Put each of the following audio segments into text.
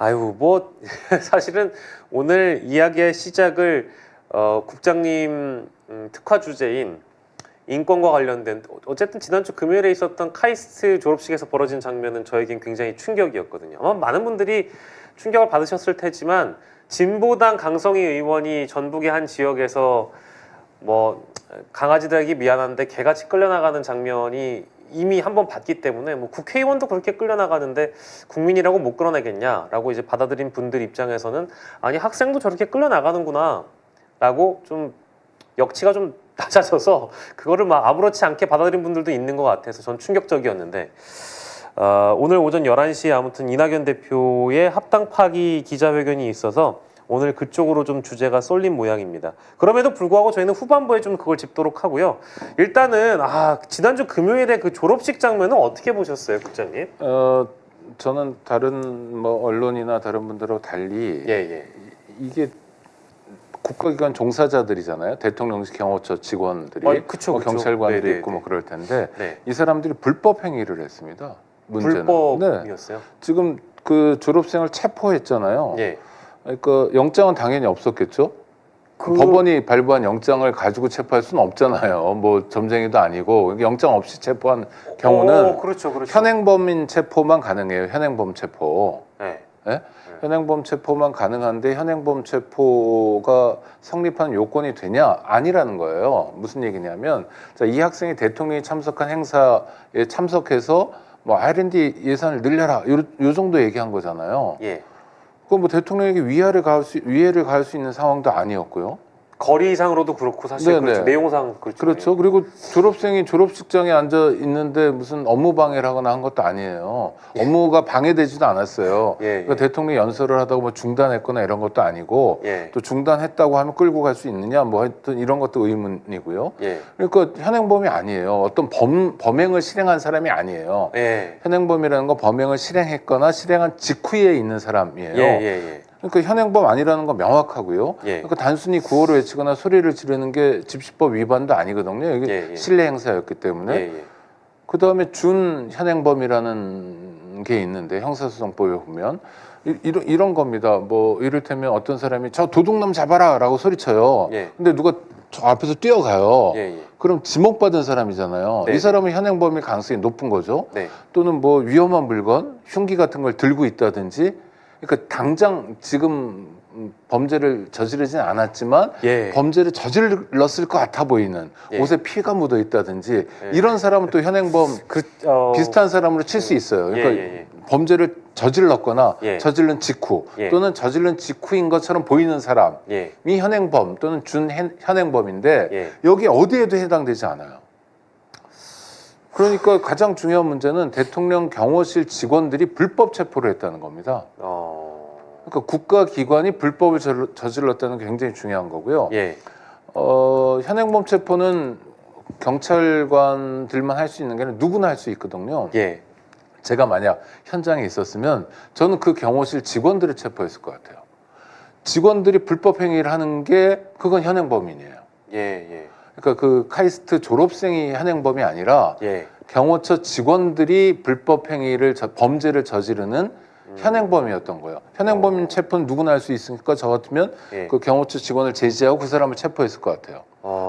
아유, 뭐 사실은 오늘 이야기의 시작을 국장님 특화 주제인 인권과 관련된 어쨌든 지난주 금요일에 있었던 카이스트 졸업식에서 벌어진 장면은 저에겐 굉장히 충격이었거든요. 아마 많은 분들이 충격을 받으셨을 테지만 진보당 강성희 의원이 전북의 한 지역에서 뭐 강아지들에게 미안한데 개같이 끌려나가는 장면이 이미 한번 봤기 때문에 뭐 국회의원도 그렇게 끌려나가는데 국민이라고 못 끌어내겠냐라고 이제 받아들인 분들 입장에서는 아니 학생도 저렇게 끌려나가는구나 라고 좀 역치가 좀 낮아져서 그거를 막 아무렇지 않게 받아들인 분들도 있는 것 같아서 전 충격적이었는데 오늘 오전 11시에 아무튼 이낙연 대표의 합당 파기 기자회견이 있어서 오늘 그쪽으로 좀 주제가 쏠린 모양입니다. 그럼에도 불구하고 저희는 후반부에 좀 그걸 짚도록 하고요. 일단은 지난주 금요일에 그 졸업식 장면은 어떻게 보셨어요, 국장님? 저는 다른 뭐 언론이나 다른 분들하고 달리 이게 국가기관 종사자들이잖아요. 대통령실 경호처 직원들이, 그쵸. 경찰관도 네네. 있고 뭐 그럴 텐데 네. 이 사람들이 불법 행위를 했습니다. 문제는. 불법이었어요? 네. 지금 그 졸업생을 체포했잖아요. 예. 그러니까 영장은 당연히 없었겠죠. 법원이 발부한 영장을 가지고 체포할 수는 없잖아요. 뭐 점쟁이도 아니고 영장 없이 체포한 경우는 그렇죠. 현행범인 체포만 가능해요. 현행범 체포. 네. 네? 현행범 체포만 가능한데 현행범 체포가 성립하는 요건이 되냐? 아니라는 거예요. 무슨 얘기냐면 자, 이 학생이 대통령이 참석한 행사에 참석해서 뭐 R&D 예산을 늘려라 요 정도 얘기한 거잖아요. 예. 그건 뭐 대통령에게 위해를 가할 수 있는 상황도 아니었고요. 거리상으로도 그렇고 사실 네네. 그렇죠. 내용상 그렇죠. 그리고 졸업생이 졸업식장에 앉아 있는데 무슨 업무 방해를 하거나 한 것도 아니에요. 업무가 방해되지도 않았어요. 그러니까 대통령이 연설을 하다가 뭐 중단했거나 이런 것도 아니고 또 중단했다고 하면 끌고 갈 수 있느냐 뭐 하여튼 이런 것도 의문이고요. 그러니까 현행범이 아니에요. 어떤 범행을 실행한 사람이 아니에요. 현행범이라는 건 범행을 실행했거나 실행한 직후에 있는 사람이에요. 그러니까 현행범 아니라는 건 명확하고요. 그러니까 단순히 구호를 외치거나 소리를 지르는 게 집시법 위반도 아니거든요. 이게 실내 행사였기 때문에. 그 다음에 준 현행범이라는 게 있는데 형사소송법에 보면 이런 겁니다. 뭐 이를테면 어떤 사람이 저 도둑놈 잡아라라고 소리쳐요. 근데 누가 저 앞에서 뛰어가요. 그럼 지목받은 사람이잖아요. 이 사람은 현행범일 가능성이 높은 거죠. 또는 뭐 위험한 물건, 흉기 같은 걸 들고 있다든지. 그러니까 당장 지금 범죄를 저지르진 않았지만 범죄를 저질렀을 것 같아 보이는 옷에 피가 묻어 있다든지 이런 사람은 또 현행범 비슷한 사람으로 칠 수 있어요. 그러니까 범죄를 저질렀거나 저질른 직후 또는 저질른 직후인 것처럼 보이는 사람이 현행범 또는 준 현행범인데 여기 어디에도 해당되지 않아요. 그러니까 가장 중요한 문제는 대통령 경호실 직원들이 불법 체포를 했다는 겁니다. 그러니까 국가기관이 불법을 저질렀다는 게 굉장히 중요한 거고요. 현행범 체포는 경찰관들만 할 수 있는 게 아니라 누구나 할 수 있거든요. 제가 만약 현장에 있었으면 저는 그 경호실 직원들을 체포했을 것 같아요. 직원들이 불법 행위를 하는 게 그건 현행범이에요. 그러니까 그 카이스트 졸업생이 현행범이 아니라 경호처 직원들이 불법 행위를 범죄를 저지르는 현행범이었던 거예요. 현행범인 체포는 누구나 할 수 있으니까 저 같으면 그 경호처 직원을 제지하고 그 사람을 체포했을 것 같아요.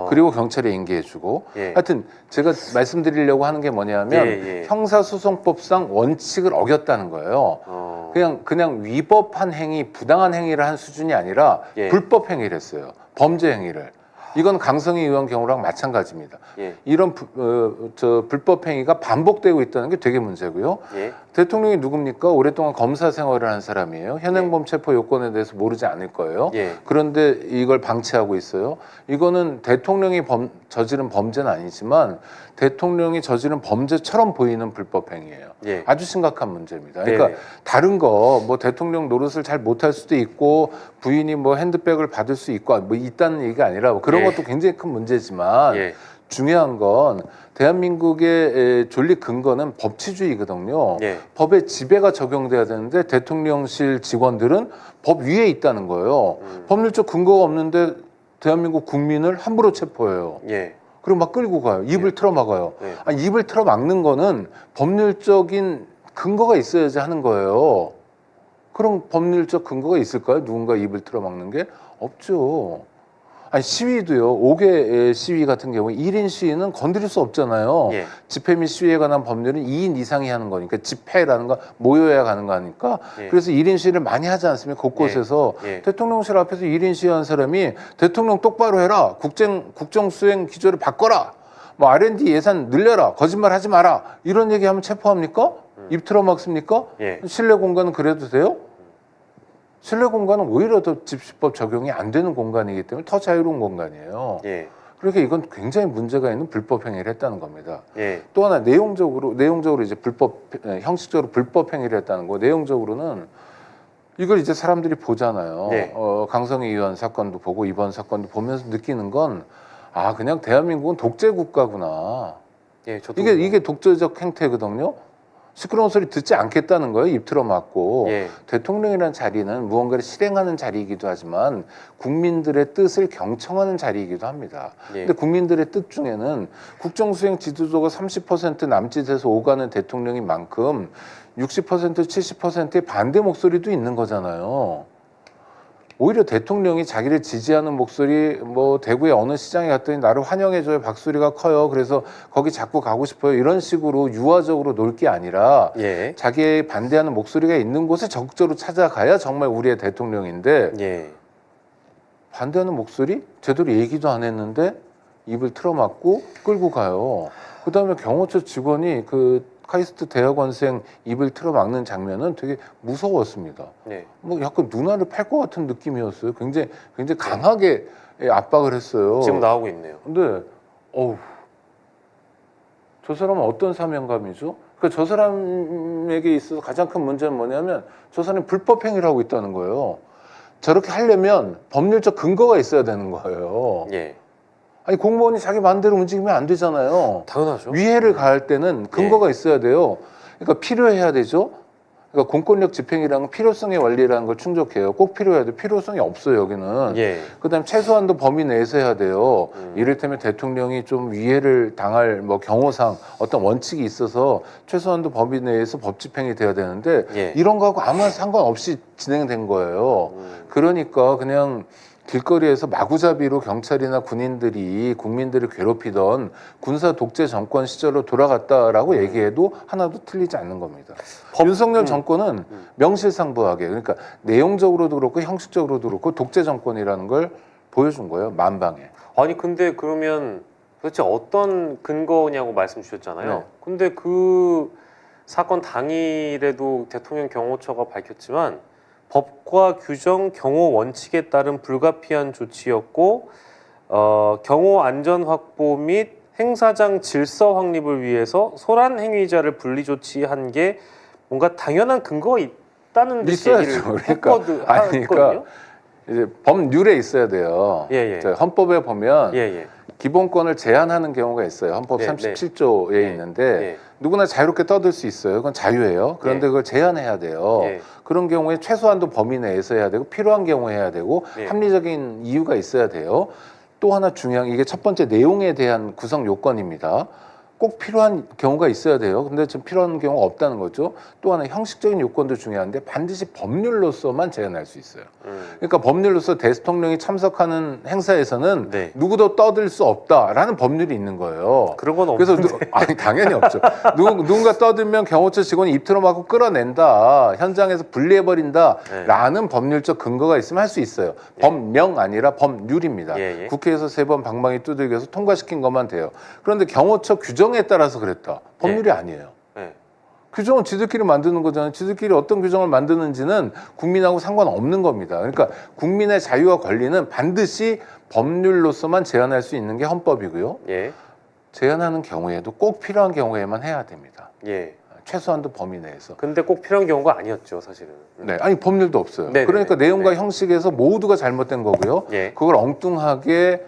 그리고 경찰에 인계해주고 하여튼 제가 말씀드리려고 하는 게 뭐냐면 형사소송법상 원칙을 어겼다는 거예요. 그냥 위법한 행위, 부당한 행위를 한 수준이 아니라 불법 행위를 했어요. 범죄 행위를. 이건 강성희 의원 경우랑 마찬가지입니다. 이런 불법 행위가 반복되고 있다는 게 되게 문제고요. 대통령이 누굽니까? 오랫동안 검사 생활을 한 사람이에요. 현행범 체포 요건에 대해서 모르지 않을 거예요. 그런데 이걸 방치하고 있어요. 이거는 대통령이 저지른 범죄는 아니지만 대통령이 저지른 범죄처럼 보이는 불법 행위예요. 아주 심각한 문제입니다. 그러니까 다른 거 뭐 대통령 노릇을 잘 못할 수도 있고 부인이 뭐 핸드백을 받을 수 있고 뭐 있다는 얘기가 아니라 그런 것도 굉장히 큰 문제지만 중요한 건 대한민국의 존립 근거는 법치주의거든요. 법의 지배가 적용돼야 되는데 대통령실 직원들은 법 위에 있다는 거예요. 법률적 근거가 없는데 대한민국 국민을 함부로 체포해요. 그리고 막 끌고 가요. 입을 틀어막아요. 입을 틀어막는 거는 법률적인 근거가 있어야지 하는 거예요. 그런 법률적 근거가 있을까요? 누군가 입을 틀어막는 게 없죠. 아니 시위도요. 5개 시위 같은 경우에 1인 시위는 건드릴 수 없잖아요. 예. 집회 및 시위에 관한 법률은 2인 이상이 하는 거니까 집회라는 거 모여야 가는 거니까 예. 그래서 1인 시위를 많이 하지 않습니까? 곳곳에서 예. 대통령실 앞에서 1인 시위한 사람이 대통령 똑바로 해라. 국정 수행 기조를 바꿔라. 뭐 R&D 예산 늘려라. 거짓말 하지 마라. 이런 얘기하면 체포합니까? 입 틀어막습니까? 예. 실내 공간은 그래도 돼요? 실내 공간은 오히려 더 집시법 적용이 안 되는 공간이기 때문에 더 자유로운 공간이에요. 예. 그러니까 이건 굉장히 문제가 있는 불법 행위를 했다는 겁니다. 예. 또 하나 내용적으로 이제 형식적으로 불법 행위를 했다는 거. 내용적으로는 이걸 이제 사람들이 보잖아요. 네. 강성희 의원 사건도 보고 이번 사건도 보면서 느끼는 건 아 그냥 대한민국은 독재 국가구나. 예. 저도 이게 독재적 행태거든요. 시끄러운 소리 듣지 않겠다는 거예요. 입 틀어막고. 예. 대통령이라는 자리는 무언가를 실행하는 자리이기도 하지만 국민들의 뜻을 경청하는 자리이기도 합니다. 예. 근데 국민들의 뜻 중에는 국정수행 지지도가 30% 남짓에서 오가는 대통령인 만큼 60% 70%의 반대 목소리도 있는 거잖아요. 오히려 대통령이 자기를 지지하는 목소리 뭐 대구의 어느 시장에 갔더니 나를 환영해줘요 박수리가 커요. 그래서 거기 자꾸 가고 싶어요. 이런 식으로 유화적으로 놀 게 아니라 예. 자기의 반대하는 목소리가 있는 곳에 적극적으로 찾아가야 정말 우리의 대통령인데 예. 반대하는 목소리 제대로 얘기도 안 했는데 입을 틀어막고 끌고 가요. 그다음에 경호처 직원이 그 카이스트 대학원생 입을 틀어막는 장면은 되게 무서웠습니다. 네. 뭐 약간 누나를 팔 것 같은 느낌이었어요. 굉장히 강하게 압박을 했어요. 지금 나오고 있네요. 근데 어우 저 사람은 어떤 사명감이죠? 그러니까 저 사람에게 있어서 가장 큰 문제는 뭐냐면 저 사람이 불법 행위를 하고 있다는 거예요. 저렇게 하려면 법률적 근거가 있어야 되는 거예요. 예. 아니 공무원이 자기 마음대로 움직이면 안 되잖아요. 당연하죠. 위해를 가할 때는 근거가 있어야 돼요. 그러니까 필요해야 되죠. 그러니까 공권력 집행이라는 건 필요성의 원리라는 걸 충족해요. 꼭 필요해야 돼. 필요성이 없어요 여기는. 예. 그다음 최소한도 범위 내에서 해야 돼요. 이를테면 대통령이 좀 위해를 당할 뭐 경호상 어떤 원칙이 있어서 최소한도 범위 내에서 법 집행이 돼야 되는데 예. 이런 거하고 아무 상관없이 진행된 거예요. 그러니까 그냥 길거리에서 마구잡이로 경찰이나 군인들이 국민들을 괴롭히던 군사 독재 정권 시절로 돌아갔다라고 얘기해도 하나도 틀리지 않는 겁니다. 윤석열 정권은 명실상부하게 그러니까 내용적으로도 그렇고 형식적으로도 그렇고 독재 정권이라는 걸 보여준 거예요. 만방에. 아니 근데 그러면 도대체 어떤 근거냐고 말씀 주셨잖아요. 네. 근데 그 사건 당일에도 대통령 경호처가 밝혔지만 법과 규정, 경호 원칙에 따른 불가피한 조치였고 경호 안전 확보 및 행사장 질서 확립을 위해서 소란 행위자를 분리 조치한 게 뭔가 당연한 근거가 있다는 듯이 있어야죠. 얘기를 그러니까 했거든요. 이제 법률에 있어야 돼요. 예, 예. 저희 헌법에 보면 예, 예. 기본권을 제한하는 경우가 있어요. 헌법 네, 37조에 네. 있는데 예. 누구나 자유롭게 떠들 수 있어요. 그건 자유예요. 그런데 예. 그걸 제한해야 돼요. 예. 그런 경우에 최소한도 범위 내에서 해야 되고 필요한 경우에 해야 되고 예. 합리적인 이유가 있어야 돼요. 또 하나 중요한 이게 첫 번째 내용에 대한 구성 요건입니다. 꼭 필요한 경우가 있어야 돼요. 근데 지금 필요한 경우가 없다는 거죠. 또 하나 형식적인 요건도 중요한데 반드시 법률로서만 제한할 수 있어요. 그러니까 법률로서 대통령이 참석하는 행사에서는 네. 누구도 떠들 수 없다라는 법률이 있는 거예요. 그런 건 그래서 없는데. 아니 당연히 없죠. 누군가 떠들면 경호처 직원이 입 틀어막고 끌어낸다, 현장에서 분리해버린다라는 법률적 근거가 있으면 할 수 있어요. 법령 아니라 법률입니다. 예, 예. 국회에서 3번 방망이 두들겨서 통과시킨 것만 돼요. 그런데 경호처 규정에 따라서 그랬다. 법률이 아니에요. 예. 규정은 지들끼리 만드는 거잖아요. 지들끼리 어떤 규정을 만드는지는 국민하고 상관없는 겁니다. 그러니까 국민의 자유와 권리는 반드시 법률로서만 제한할 수 있는 게 헌법이고요. 예. 제한하는 경우에도 꼭 필요한 경우에만 해야 됩니다. 예. 최소한도 범위 내에서. 근데 꼭 필요한 경우가 아니었죠, 사실은. 네, 아니 법률도 없어요. 네네네. 그러니까 내용과 네. 형식에서 모두가 잘못된 거고요. 예. 그걸 엉뚱하게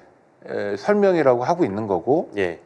설명이라고 하고 있는 거고. 예.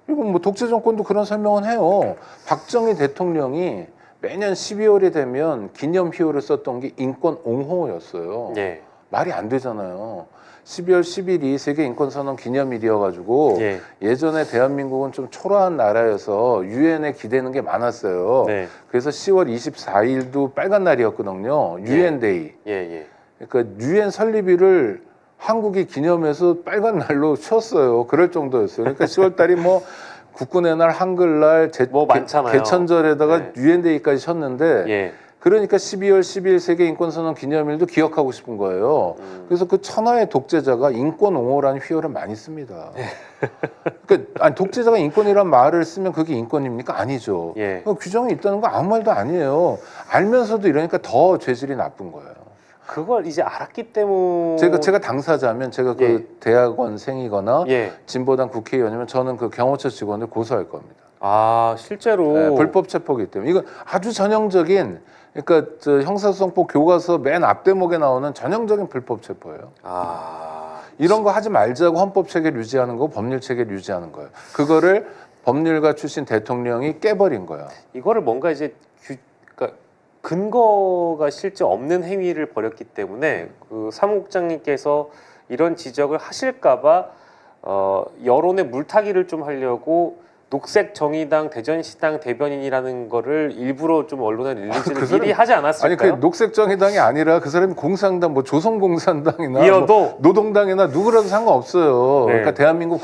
이건 뭐 독재 정권도 그런 설명은 해요. 박정희 대통령이 매년 12월이 되면 기념 희호를 썼던 게 인권 옹호였어요. 예. 말이 안 되잖아요. 12월 10일이 세계 인권선언 기념일이어가지고 예. 예전에 대한민국은 좀 초라한 나라여서 유엔에 기대는 게 많았어요. 네. 그래서 10월 24일도 빨간 날이었거든요. 유엔 데이. 예, 예. 그러니까 유엔 설립일을 한국이 기념해서 빨간 날로 쉬었어요. 그럴 정도였어요. 그러니까 10월 달이 뭐 국군의 날, 한글날, 뭐 많잖아요. 개천절에다가 네. 유엔 데이까지 쉬었는데 예. 그러니까 12월 10일 세계 인권선언 기념일도 기억하고 싶은 거예요. 그래서 그 천하의 독재자가 인권 옹호라는 휘호를 많이 씁니다. 그러니까 아니, 독재자가 인권이란 말을 쓰면 그게 인권입니까? 아니죠. 예. 그 규정이 있다는 거 아무 말도 아니에요. 알면서도 이러니까 더 죄질이 나쁜 거예요. 그걸 이제 알았기 때문에 제가 당사자면 제가 그 예. 대학원생이거나 예. 진보당 국회의원이면 저는 그 경호처 직원을 고소할 겁니다. 아, 실제로 네, 불법 체포기 때문에 이건 아주 전형적인 그러니까 저 형사소송법 교과서 맨 앞대목에 나오는 전형적인 불법 체포예요. 아, 이런 거 하지 말자고 헌법 체계를 유지하는 거고 법률 체계를 유지하는 거예요. 그거를 법률가 출신 대통령이 깨버린 거예요. 이거를 뭔가 이제 그러니까 근거가 실제 없는 행위를 벌였기 때문에 그 사무국장님께서 이런 지적을 하실까봐 여론의 물타기를 좀 하려고 녹색 정의당 대전시당 대변인이라는 거를 일부러 좀 언론에 릴리즈를 그 사람- 미리 하지 않았을까요? 아니 그 녹색정의당이 아니라 그 사람이 공산당 뭐 조선공산당이나 이어도 뭐 노동당이나 누구라도 상관없어요. 네. 그러니까 대한민국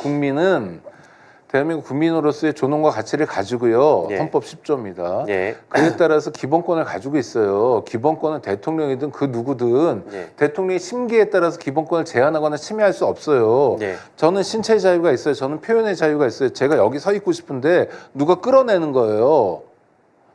국민으로서의 존엄과 가치를 가지고요. 예. 헌법 10조입니다. 예. 그에 따라서 기본권을 가지고 있어요. 기본권은 대통령이든 그 누구든 예. 대통령의 심기에 따라서 기본권을 제한하거나 침해할 수 없어요. 예. 저는 신체의 자유가 있어요. 저는 표현의 자유가 있어요. 제가 여기 서 있고 싶은데 누가 끌어내는 거예요.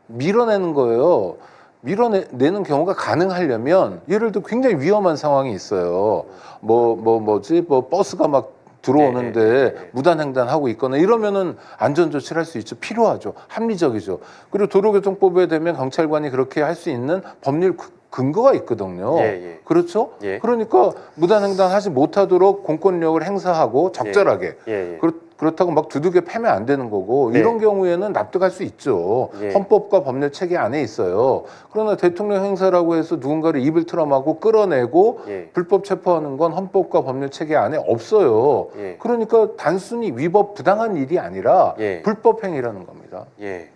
밀어내는 거예요. 밀어내는 경우가 가능하려면 예를 들어 굉장히 위험한 상황이 있어요. 뭐지 버스가 막 들어오는데 네. 무단횡단하고 있거나 이러면은 안전조치를 할 수 있죠. 필요하죠. 합리적이죠. 그리고 도로교통법에 되면 경찰관이 그렇게 할 수 있는 법률 근거가 있거든요. 예, 예. 그렇죠? 예. 그러니까 무단횡단하지 못하도록 공권력을 행사하고 적절하게 예. 그렇다고 막 두들겨 패면 안 되는 거고 네. 이런 경우에는 납득할 수 있죠. 예. 헌법과 법률 체계 안에 있어요. 그러나 대통령 행사라고 해서 누군가를 입을 틀어막고 끌어내고 예. 불법 체포하는 건 헌법과 법률 체계 안에 없어요. 예. 그러니까 단순히 위법 부당한 일이 아니라 예. 불법 행위라는 겁니다. 예.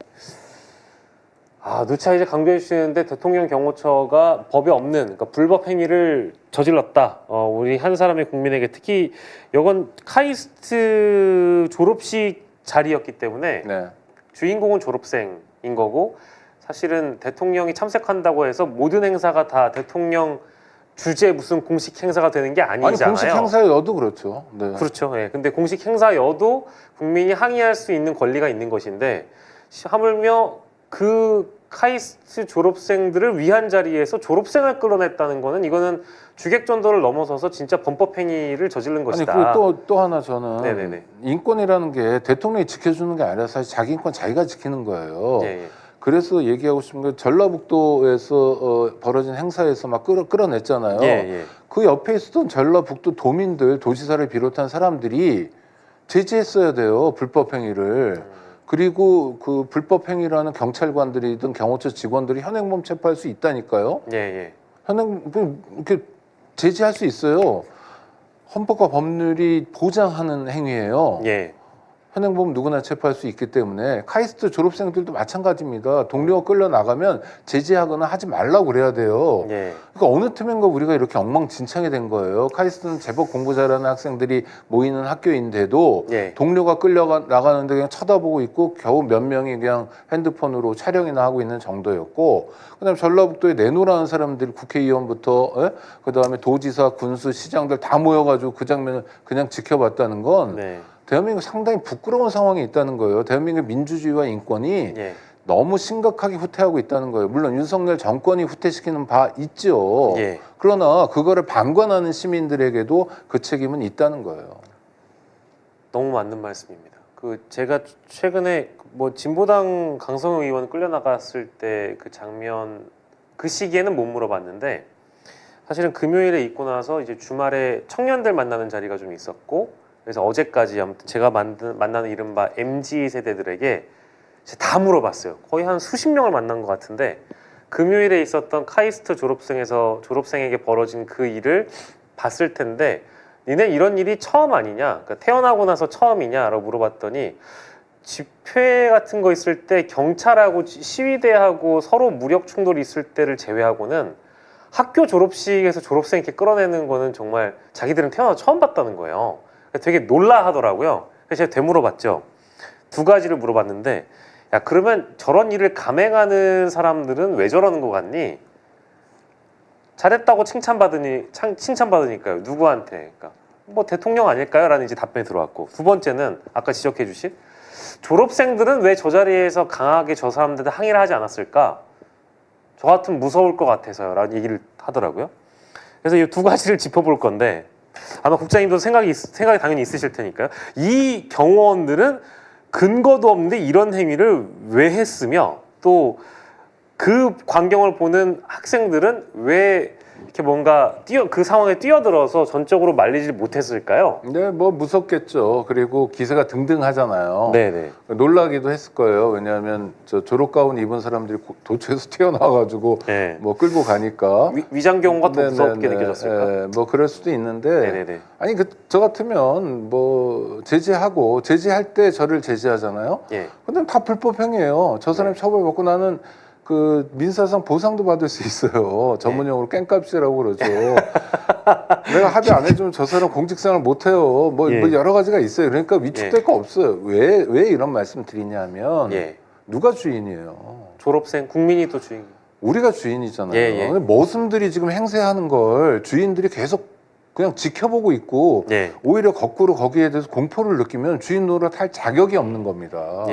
아, 누차 이제 강조해 주시는데 대통령 경호처가 법에 없는 그러니까 불법 행위를 저질렀다. 우리 한 사람의 국민에게 특히 이건 카이스트 졸업식 자리였기 때문에 네. 주인공은 졸업생인 거고 사실은 대통령이 참석한다고 해서 모든 행사가 다 대통령 주재 무슨 공식 행사가 되는 게 아니 아니잖아요. 공식 행사여도 그렇죠. 네. 그렇죠. 예. 근데 공식 행사여도 국민이 항의할 수 있는 권리가 있는 것인데 하물며 그 카이스트 졸업생들을 위한 자리에서 졸업생을 끌어냈다는 거는 이거는 주객전도를 넘어서서 진짜 범법 행위를 저지른 아니 것이다. 그리고 또 하나 저는 네네네. 인권이라는 게 대통령이 지켜주는 게 아니라 사실 자기 인권 자기가 지키는 거예요. 예, 예. 그래서 얘기하고 싶은 게 전라북도에서 벌어진 행사에서 막 끌어냈잖아요. 예, 예. 그 옆에 있었던 전라북도 도민들, 도지사를 비롯한 사람들이 제지했어야 돼요. 불법 행위를. 그리고 그 불법 행위를 하는 경찰관들이든 경호처 직원들이 현행범 체포할 수 있다니까요. 예, 예. 이렇게 제지할 수 있어요. 헌법과 법률이 보장하는 행위예요. 예. 현행범 누구나 체포할 수 있기 때문에 카이스트 졸업생들도 마찬가지입니다. 동료가 끌려나가면 제지하거나 하지 말라고 그래야 돼요. 예. 그러니까 어느 틈인가 우리가 이렇게 엉망진창이 된 거예요. 카이스트는 제법 공부 잘하는 학생들이 모이는 학교인데도 예. 동료가 끌려나가는데 그냥 쳐다보고 있고 겨우 몇 명이 그냥 핸드폰으로 촬영이나 하고 있는 정도였고 그다음에 전라북도에 내노라는 사람들 국회의원부터 그다음에 도지사, 군수, 시장들 다 모여가지고 그 장면을 그냥 지켜봤다는 건 네. 대한민국 상당히 부끄러운 상황이 있다는 거예요. 대한민국 민주주의와 인권이 예. 너무 심각하게 후퇴하고 있다는 거예요. 물론 윤석열 정권이 후퇴시키는 바 있죠. 예. 그러나 그거를 방관하는 시민들에게도 그 책임은 있다는 거예요. 너무 맞는 말씀입니다. 그 제가 최근에 뭐 진보당 강성호 의원 끌려나갔을 때 그 장면 그 시기에는 못 물어봤는데 사실은 금요일에 있고 나서 이제 주말에 청년들 만나는 자리가 좀 있었고 그래서 어제까지 아무튼 제가 만나는 이른바 MZ 세대들에게 다 물어봤어요. 거의 한 수십 명을 만난 것 같은데 금요일에 있었던 카이스트 졸업생에게 벌어진 그 일을 봤을 텐데 니네 이런 일이 처음 아니냐? 그러니까 태어나고 나서 처음이냐라고 물어봤더니 집회 같은 거 있을 때 경찰하고 시위대하고 서로 무력 충돌이 있을 때를 제외하고는 학교 졸업식에서 졸업생 이렇게 끌어내는 거는 정말 자기들은 태어나서 처음 봤다는 거예요. 되게 놀라하더라고요. 그래서 제가 되물어봤죠. 두 가지를 물어봤는데 야 그러면 저런 일을 감행하는 사람들은 왜 저러는 거 같니? 잘했다고 칭찬받으니까요. 누구한테? 그러니까 뭐 대통령 아닐까요? 라는 이제 답변이 들어왔고 두 번째는 아까 지적해 주신 졸업생들은 왜 저 자리에서 강하게 저 사람들한테 항의를 하지 않았을까? 저 같으면 무서울 것 같아서요. 라는 얘기를 하더라고요. 그래서 이 두 가지를 짚어볼 건데 아마 국장님도 생각이 당연히 있으실 테니까요. 이 경호원들은 근거도 없는데 이런 행위를 왜 했으며 또 그 광경을 보는 학생들은 왜 이렇게 뭔가 그 상황에 뛰어들어서 전적으로 말리지 못했을까요? 네, 뭐 무섭겠죠. 그리고 기세가 등등하잖아요. 네네. 놀라기도 했을 거예요. 왜냐하면 저 졸업 가운 입은 사람들이 도처에서 튀어나와가지고 네. 뭐 끌고 가니까 위장 경호가 더 무섭게 네네네. 느껴졌을까? 뭐 그럴 수도 있는데 네네네. 아니 저 같으면 뭐 제지할 때 저를 제지하잖아요. 예. 근데 다 불법행위예요. 저 사람이 네. 처벌받고 나는 그 민사상 보상도 받을 수 있어요. 전문용어로 깽값이라고 그러죠. 내가 합의 안 해주면 저 사람 공직생활 못해요. 뭐 여러 가지가 있어요. 그러니까 위축될 거 없어요. 왜 이런 말씀 드리냐면 누가 주인이에요? 졸업생 국민이 또 주인. 우리가 주인이잖아요. 근데 머슴들이 지금 행세하는 걸 주인들이 계속 그냥 지켜보고 있고 오히려 거꾸로 거기에 대해서 공포를 느끼면 주인 노릇 할 자격이 없는 겁니다.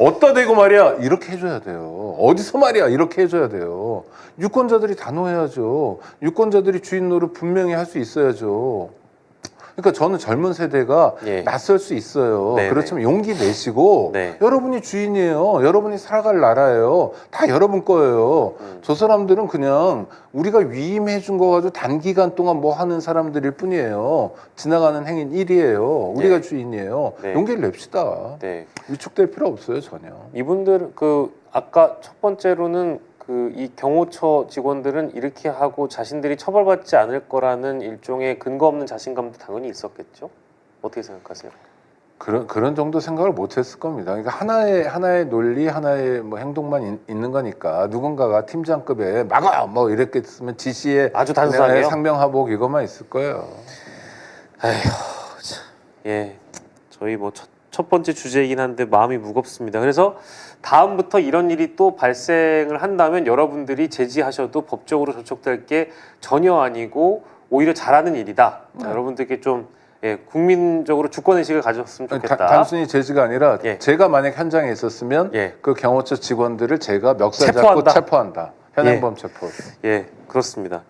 어디다 대고 말이야 이렇게 해줘야 돼요. 어디서 말이야 이렇게 해줘야 돼요. 유권자들이 단호해야죠. 유권자들이 주인 노릇 분명히 할 수 있어야죠. 그러니까 저는 젊은 세대가 낯설 수 있어요. 그렇지만 용기 내시고 여러분이 주인이에요. 여러분이 살아갈 나라예요. 다 여러분 거예요. 저 사람들은 그냥 우리가 위임해 준 거 가지고 단기간 동안 뭐 하는 사람들일 뿐이에요. 지나가는 행인 일이에요. 우리가 주인이에요. 용기를 냅시다. 위축될 필요 없어요 전혀. 이분들 아까 첫 번째로는 이 경호처 직원들은 이렇게 하고 자신들이 처벌받지 않을 거라는 일종의 근거 없는 자신감도 당연히 있었겠죠? 어떻게 생각하세요? 그런 정도 생각을 못했을 겁니다. 그러니까 하나의 논리, 하나의 뭐 행동만 있는 거니까 누군가가 팀장급에 막아 뭐 이렇게 쓰면 지시에 아주 단순하게요? 상명하복 이것만 있을 거예요. 아휴, 참. 저희 뭐 첫 번째 주제이긴 한데 마음이 무겁습니다. 그래서 다음부터 이런 일이 또 발생을 한다면 여러분들이 제지하셔도 법적으로 저촉될 게 전혀 아니고 오히려 잘하는 일이다. 자, 여러분들께 좀 국민적으로 주권의식을 가졌으면 좋겠다. 단순히 제지가 아니라 제가 만약 현장에 있었으면 그 경호처 직원들을 제가 멱살 잡고 체포한다. 현행범 체포. 그렇습니다.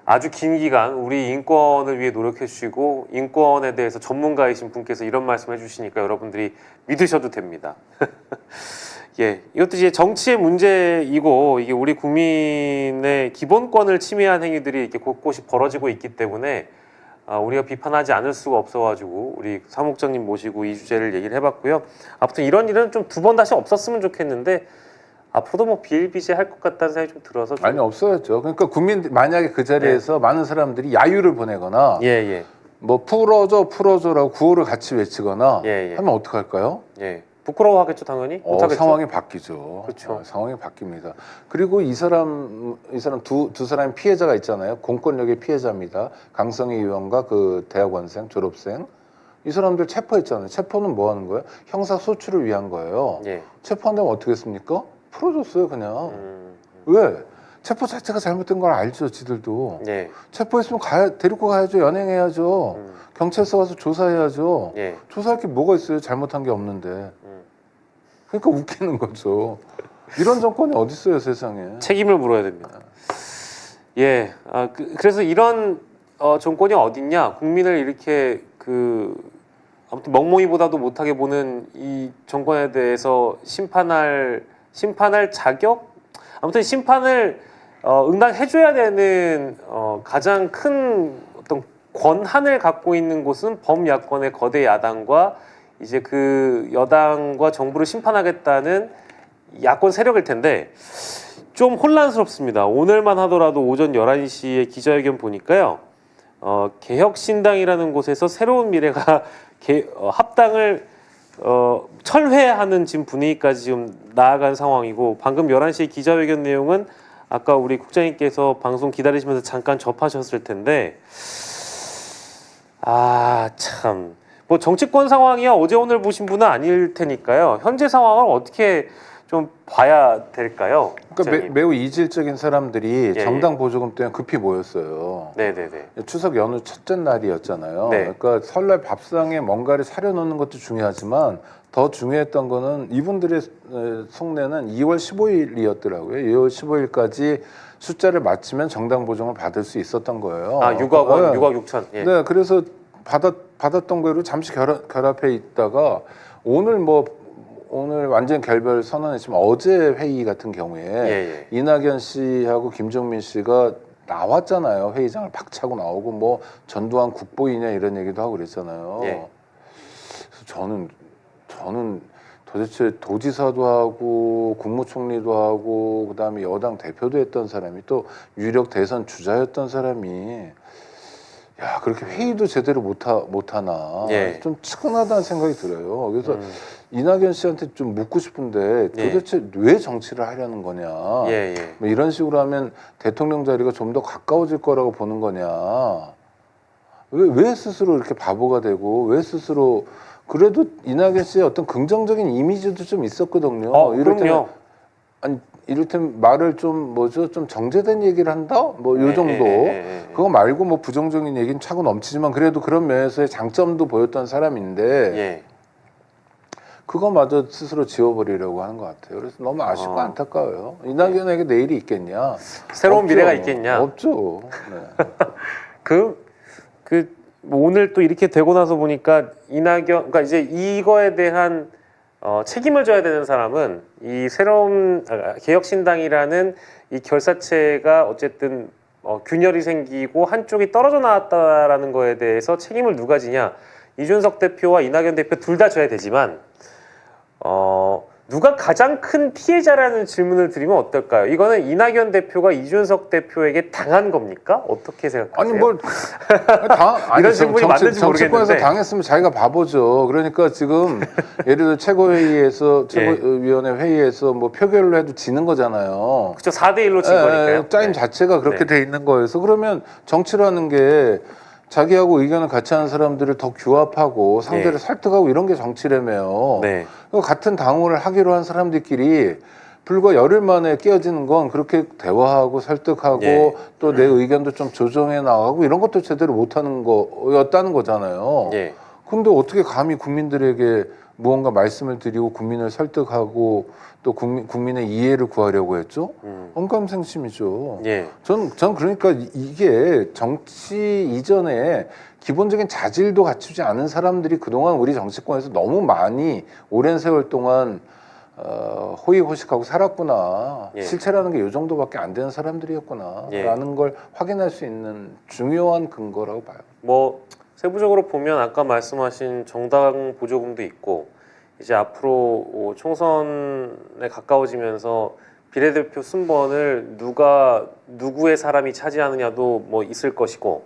아주 긴 기간 우리 인권을 위해 노력해 주시고 인권에 대해서 전문가이신 분께서 이런 말씀 해주시니까 여러분들이 믿으셔도 됩니다. 이것도 이제 정치의 문제이고 이게 우리 국민의 기본권을 침해한 행위들이 이렇게 곳곳이 벌어지고 있기 때문에 우리가 비판하지 않을 수가 없어가지고 우리 사무국장님 모시고 이 주제를 얘기를 해봤고요. 아무튼 이런 일은 좀 두 번 다시 없었으면 좋겠는데 앞으로도 뭐 비일비재할 것 같다는 생각이 좀 들어서 아니 없어야죠. 그러니까 국민 만약에 그 자리에서 많은 사람들이 야유를 보내거나 뭐 풀어줘라고 구호를 같이 외치거나 하면 어떡할까요? 부끄러워하겠죠 당연히. 못하겠죠. 상황이 바뀌죠. 그렇죠. 상황이 바뀝니다. 그리고 이 사람 두 사람의 피해자가 있잖아요. 공권력의 피해자입니다. 강성희 의원과 그 대학원생 졸업생. 이 사람들 체포했잖아요. 체포는 뭐 하는 거예요? 형사 소출을 위한 거예요. 체포한다면 어떻게 했습니까? 풀어줬어요 그냥. 왜? 체포 자체가 잘못된 걸 알죠 지들도. 체포했으면 데리고 가야죠. 연행해야죠. 경찰서 가서 조사해야죠. 조사할 게 뭐가 있어요? 잘못한 게 없는데. 그러니까 웃기는 거죠. 이런 정권이 어디 있어요 세상에. 책임을 물어야 됩니다. 그래서 이런 정권이 어딨냐? 국민을 이렇게 아무튼 멍멍이보다도 못하게 보는 이 정권에 대해서 심판할 자격? 아무튼 심판을 응당해줘야 되는 가장 큰 어떤 권한을 갖고 있는 곳은 범야권의 거대 야당과 이제 그 여당과 정부를 심판하겠다는 야권 세력일 텐데 좀 혼란스럽습니다. 오늘만 하더라도 오전 11시에 기자회견 보니까요. 개혁신당이라는 곳에서 새로운 미래가 합당을 철회하는 지금 분위기까지 지금 나아간 상황이고, 방금 11시 기자회견 내용은 아까 우리 국장님께서 방송 기다리시면서 잠깐 접하셨을 텐데, 참, 뭐 정치권 상황이야 어제 오늘 보신 분은 아닐 테니까요. 현재 상황을 어떻게 좀 봐야 될까요? 그러니까 매우 이질적인 사람들이 예, 정당 보조금 때문에 급히 모였어요. 네네네. 추석 연휴 첫째 날이었잖아요. 네. 그러니까 설날 밥상에 뭔가를 차려놓는 것도 중요하지만 더 중요했던 거는 이분들의 속내는 2월 15일이었더라고요. 2월 15일까지 숫자를 맞추면 정당 보조금을 받을 수 있었던 거예요. 6억 원, 네. 6억 6천. 예. 네, 그래서 받았던 거로 잠시 결합해 있다가 오늘 완전 결별 선언했지만 어제 회의 같은 경우에 예. 이낙연 씨하고 김종민 씨가 나왔잖아요. 회의장을 박차고 나오고 뭐 전두환 국보이냐 이런 얘기도 하고 그랬잖아요. 예. 그래서 저는 도대체 도지사도 하고 국무총리도 하고 그다음에 여당 대표도 했던 사람이 또 유력 대선 주자였던 사람이 야 그렇게 회의도 제대로 못하나 예. 좀 측은하다는 생각이 들어요. 그래서 이낙연 씨한테 좀 묻고 싶은데 도대체 왜 정치를 하려는 거냐. 뭐 이런 식으로 하면 대통령 자리가 좀 더 가까워질 거라고 보는 거냐. 왜 스스로 이렇게 바보가 되고 왜 스스로 그래도 이낙연 씨의 어떤 긍정적인 이미지도 좀 있었거든요. 그럼요. 이를테면 말을 좀 정제된 얘기를 한다? 뭐 요 정도. 그거 말고 뭐 부정적인 얘기는 차고 넘치지만 그래도 그런 면에서의 장점도 보였던 사람인데 그거마저 스스로 지워버리려고 하는 것 같아요. 그래서 너무 아쉽고 안타까워요. 이낙연에게 내일이 있겠냐? 새로운 없죠. 미래가 있겠냐? 없죠. 네. 뭐 오늘 또 이렇게 되고 나서 보니까 그러니까 이제 이거에 대한 책임을 져야 되는 사람은 이 새로운 개혁신당이라는 이 결사체가 어쨌든 균열이 생기고 한쪽이 떨어져 나왔다라는 거에 대해서 책임을 누가 지냐? 이준석 대표와 이낙연 대표 둘 다 져야 되지만 누가 가장 큰 피해자라는 질문을 드리면 어떨까요? 이거는 이낙연 대표가 이준석 대표에게 당한 겁니까? 어떻게 생각하세요? 이런 질문이 맞는지 정치권에서 모르겠는데 당했으면 자기가 바보죠. 그러니까 지금 예를 들어 최고회의에서 최고위원회 회의에서 뭐 표결로 해도 지는 거잖아요. 그렇죠. 4대1로 진 거니까요. 짜임 자체가 그렇게 돼 있는 거여서 그러면 정치라는 게 자기하고 의견을 같이 하는 사람들을 더 규합하고 상대를 설득하고 이런 게 정치라며요. 같은 당원을 하기로 한 사람들끼리 불과 열흘 만에 깨어지는 건 그렇게 대화하고 설득하고 또 내 의견도 좀 조정해 나가고 이런 것도 제대로 못하는 거였다는 거잖아요. 근데 어떻게 감히 국민들에게 무언가 말씀을 드리고 국민을 설득하고 또 국민의 이해를 구하려고 했죠? 언감생심이죠. 전 그러니까 이게 정치 이전에 기본적인 자질도 갖추지 않은 사람들이 그동안 우리 정치권에서 너무 많이 오랜 세월 동안 호의호식하고 살았구나. 실체라는 게 이 정도밖에 안 되는 사람들이었구나. 라는 걸 확인할 수 있는 중요한 근거라고 봐요. 뭐 세부적으로 보면 아까 말씀하신 정당 보조금도 있고 이제 앞으로 총선에 가까워지면서 비례대표 순번을 누구의 사람이 차지하느냐도 뭐 있을 것이고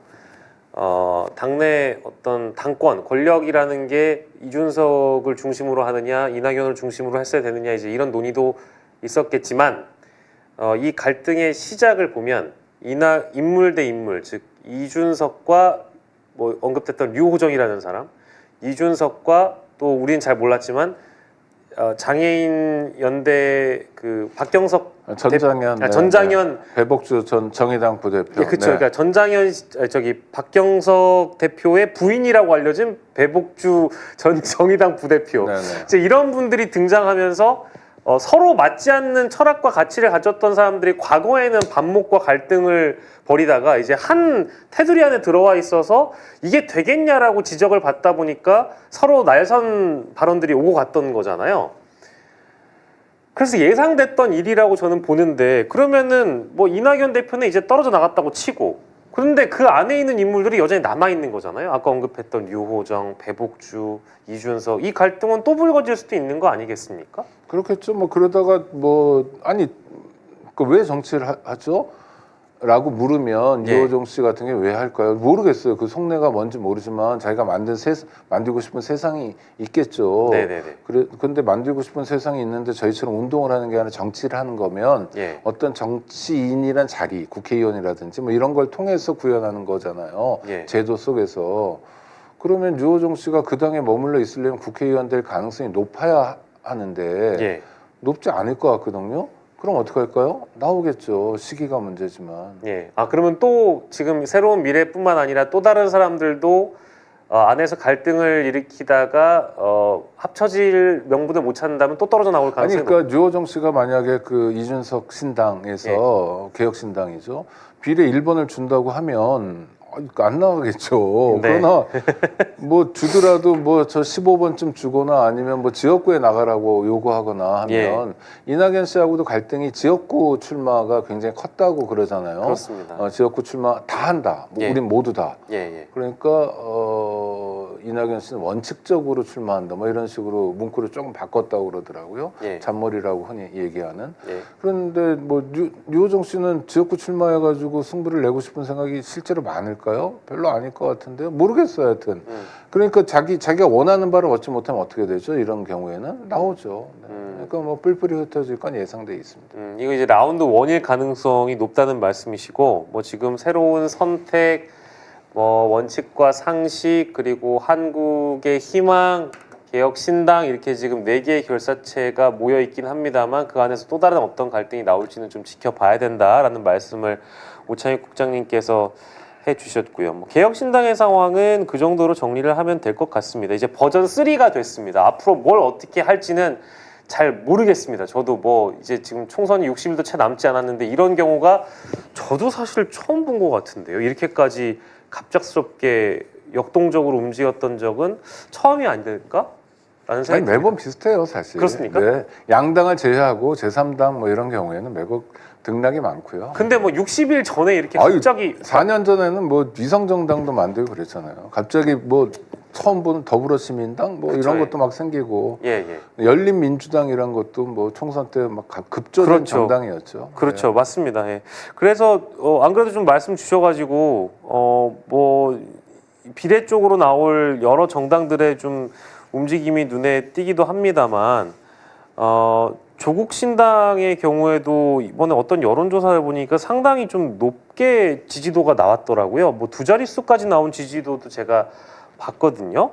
당내 어떤 당권 권력이라는 게 이준석을 중심으로 하느냐 이낙연을 중심으로 했어야 되느냐 이제 이런 논의도 있었겠지만 이 갈등의 시작을 보면 인물 대 인물 즉 이준석과 뭐 언급됐던 류호정이라는 사람, 이준석과 또 우리는 잘 몰랐지만 장애인 연대 그 박경석 전장현 배복주 전 정의당 부대표. 그렇죠. 그러니까 박경석 대표의 부인이라고 알려진 배복주 전 정의당 부대표. 이제 이런 분들이 등장하면서 서로 맞지 않는 철학과 가치를 가졌던 사람들이 과거에는 반목과 갈등을 벌이다가 이제 한 테두리 안에 들어와 있어서 이게 되겠냐라고 지적을 받다 보니까 서로 날선 발언들이 오고 갔던 거잖아요. 그래서 예상됐던 일이라고 저는 보는데 그러면은 뭐 이낙연 대표는 이제 떨어져 나갔다고 치고 그런데 그 안에 있는 인물들이 여전히 남아있는 거잖아요. 아까 언급했던 류호정, 배복주, 이준석 이 갈등은 또 불거질 수도 있는 거 아니겠습니까? 그렇겠죠. 뭐 그러다가 그 왜 정치를 하죠? 라고 물으면 예. 유호정 씨 같은 게 왜 할까요? 모르겠어요. 그 속내가 뭔지 모르지만 자기가 만들고 싶은 세상이 있겠죠. 네네네. 근데 만들고 싶은 세상이 있는데 저희처럼 운동을 하는 게 아니라 정치를 하는 거면 예. 어떤 정치인이란 자리, 국회의원이라든지 뭐 이런 걸 통해서 구현하는 거잖아요. 예. 제도 속에서. 그러면 유호정 씨가 그 당에 머물러 있으려면 국회의원 될 가능성이 높아야 하는데 예. 높지 않을 것 같거든요. 그럼 어떻게 할까요? 나오겠죠. 시기가 문제지만. 예. 아, 그러면 또 지금 새로운 미래뿐만 아니라 또 다른 사람들도 안에서 갈등을 일으키다가 합쳐질 명분을 못 찾는다면 또 떨어져 나올 아니 가능성이 그러니까 유호정 씨가 만약에 그 이준석 신당에서 개혁신당이죠. 비례 1번을 준다고 하면 안 나가겠죠. 네. 그러나 뭐 주더라도 뭐 저 15번쯤 주거나 아니면 뭐 지역구에 나가라고 요구하거나 하면 이낙연 씨하고도 갈등이 지역구 출마가 굉장히 컸다고 그러잖아요. 그렇습니다. 지역구 출마 다 한다. 뭐 예. 우린 모두 다. 예, 예. 그러니까 이낙연 씨는 원칙적으로 출마한다. 뭐 이런 식으로 문구를 조금 바꿨다고 그러더라고요. 예. 잔머리라고 흔히 얘기하는. 예. 그런데 뭐 유호정 씨는 지역구 출마해가지고 승부를 내고 싶은 생각이 실제로 많을까요? 별로 아닐 것 같은데요. 모르겠어요, 하여튼. 그러니까 자기가 원하는 바를 얻지 못하면 어떻게 되죠? 이런 경우에는 나오죠. 네. 그러니까 뭐 뿔뿔이 흩어질 건 예상돼 있습니다. 이거 이제 라운드 1일 가능성이 높다는 말씀이시고, 뭐 지금 새로운 선택, 뭐 원칙과 상식, 그리고 한국의 희망, 개혁 신당 이렇게 지금 4개의 결사체가 모여 있긴 합니다만 그 안에서 또 다른 어떤 갈등이 나올지는 좀 지켜봐야 된다라는 말씀을 오창익 국장님께서 해주셨고요. 뭐 개혁신당의 상황은 그 정도로 정리를 하면 될 것 같습니다. 이제 버전 3가 됐습니다. 앞으로 뭘 어떻게 할지는 잘 모르겠습니다. 저도 뭐 이제 지금 총선이 60일도 채 남지 않았는데 이런 경우가 저도 사실 처음 본 것 같은데요. 이렇게까지 갑작스럽게 역동적으로 움직였던 적은 처음이 아닐까? 라는 생각이 아니, 매번 비슷해요, 사실. 그렇습니까? 네. 양당을 제외하고 제3당 뭐 이런 경우에는 매번 등락이 많고요. 근데 뭐 60일 전에 이렇게 아유, 갑자기 4년 전에는 뭐 위성정당도 만들고 그랬잖아요. 갑자기 뭐 처음 보는 더불어시민당 뭐 그쵸, 이런 예. 것도 막 생기고 예, 예. 열린민주당이란 것도 뭐 총선 때 막 급조된 그렇죠. 정당이었죠. 그렇죠. 네. 맞습니다. 예. 그래서 안 그래도 좀 말씀 주셔가지고 뭐 비례 쪽으로 나올 여러 정당들의 좀 움직임이 눈에 띄기도 합니다만 조국 신당의 경우에도 이번에 어떤 여론조사를 보니까 상당히 좀 높게 지지도가 나왔더라고요. 뭐 2자릿수까지 나온 지지도도 제가 봤거든요.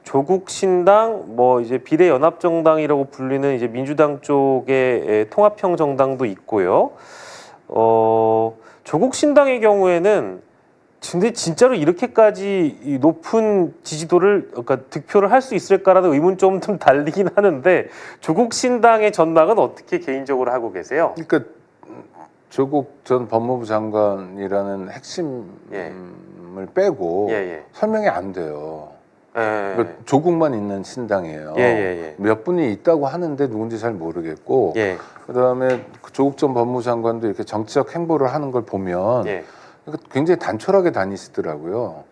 조국 신당, 뭐 이제 비례연합정당이라고 불리는 이제 민주당 쪽의 통합형 정당도 있고요. 조국 신당의 경우에는 근데 진짜로 이렇게까지 이 높은 지지도를 그러니까 득표를 할 수 있을까라는 의문점은 좀 달리긴 하는데 조국 신당의 전망은 어떻게 개인적으로 하고 계세요? 그러니까 조국 전 법무부 장관이라는 핵심을 빼고 설명이 안 돼요. 그러니까 조국만 있는 신당이에요. 몇 분이 있다고 하는데 누군지 잘 모르겠고 그다음에 조국 전 법무부 장관도 이렇게 정치적 행보를 하는 걸 보면 굉장히 단촐하게 다니시더라고요.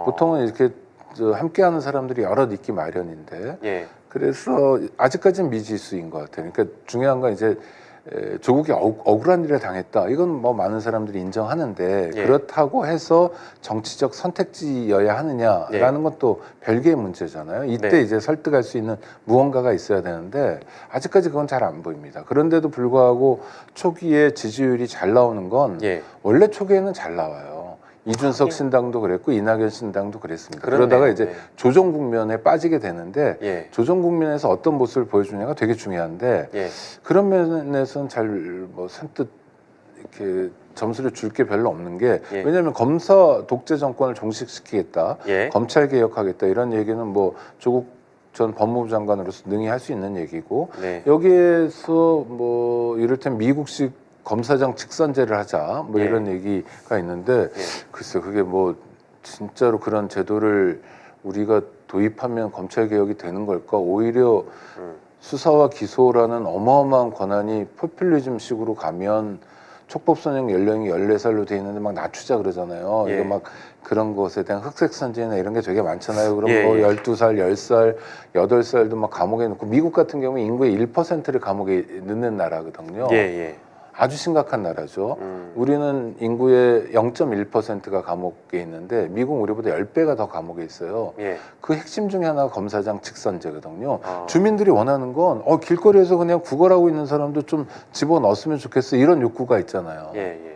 보통은 이렇게 함께하는 사람들이 여럿 있기 마련인데 그래서 아직까지는 미지수인 것 같아요. 그러니까 중요한 건 이제 조국이 억울한 일을 당했다. 이건 뭐 많은 사람들이 인정하는데 그렇다고 해서 정치적 선택지여야 하느냐라는 것도 별개의 문제잖아요. 이때 이제 설득할 수 있는 무언가가 있어야 되는데 아직까지 그건 잘 안 보입니다. 그런데도 불구하고 초기에 지지율이 잘 나오는 건 원래 초기에는 잘 나와요. 이준석 신당도 그랬고 이낙연 신당도 그랬습니다. 그러다가 이제 조정 국면에 빠지게 되는데 조정 국면에서 어떤 모습을 보여주냐가 되게 중요한데 그런 면에서는 잘 뭐 선뜻 이렇게 점수를 줄 게 별로 없는 게 왜냐하면 검사 독재 정권을 종식시키겠다, 검찰 개혁하겠다 이런 얘기는 뭐 조국 전 법무부 장관으로서 능히 할 수 있는 얘기고 여기에서 뭐 이를테면 미국식 검사장 직선제를 하자 뭐 이런 얘기가 있는데 글쎄 그게 뭐 진짜로 그런 제도를 우리가 도입하면 검찰 개혁이 되는 걸까? 오히려 수사와 기소라는 어마어마한 권한이 포퓰리즘식으로 가면 촉법소년 연령이 14살로 돼 있는데 막 낮추자 그러잖아요. 이거 막 그런 것에 대한 흑색선지나 이런 게 되게 많잖아요. 그럼 뭐 12살, 10살, 8살도 막 감옥에 넣고 미국 같은 경우 인구의 1%를 감옥에 넣는 나라거든요. 아주 심각한 나라죠. 우리는 인구의 0.1%가 감옥에 있는데 미국 우리보다 10배가 더 감옥에 있어요. 예. 그 핵심 중에 하나가 검사장 직선제거든요. 주민들이 원하는 건 길거리에서 그냥 구걸하고 있는 사람도 좀 집어넣었으면 좋겠어, 이런 욕구가 있잖아요. 예. 예.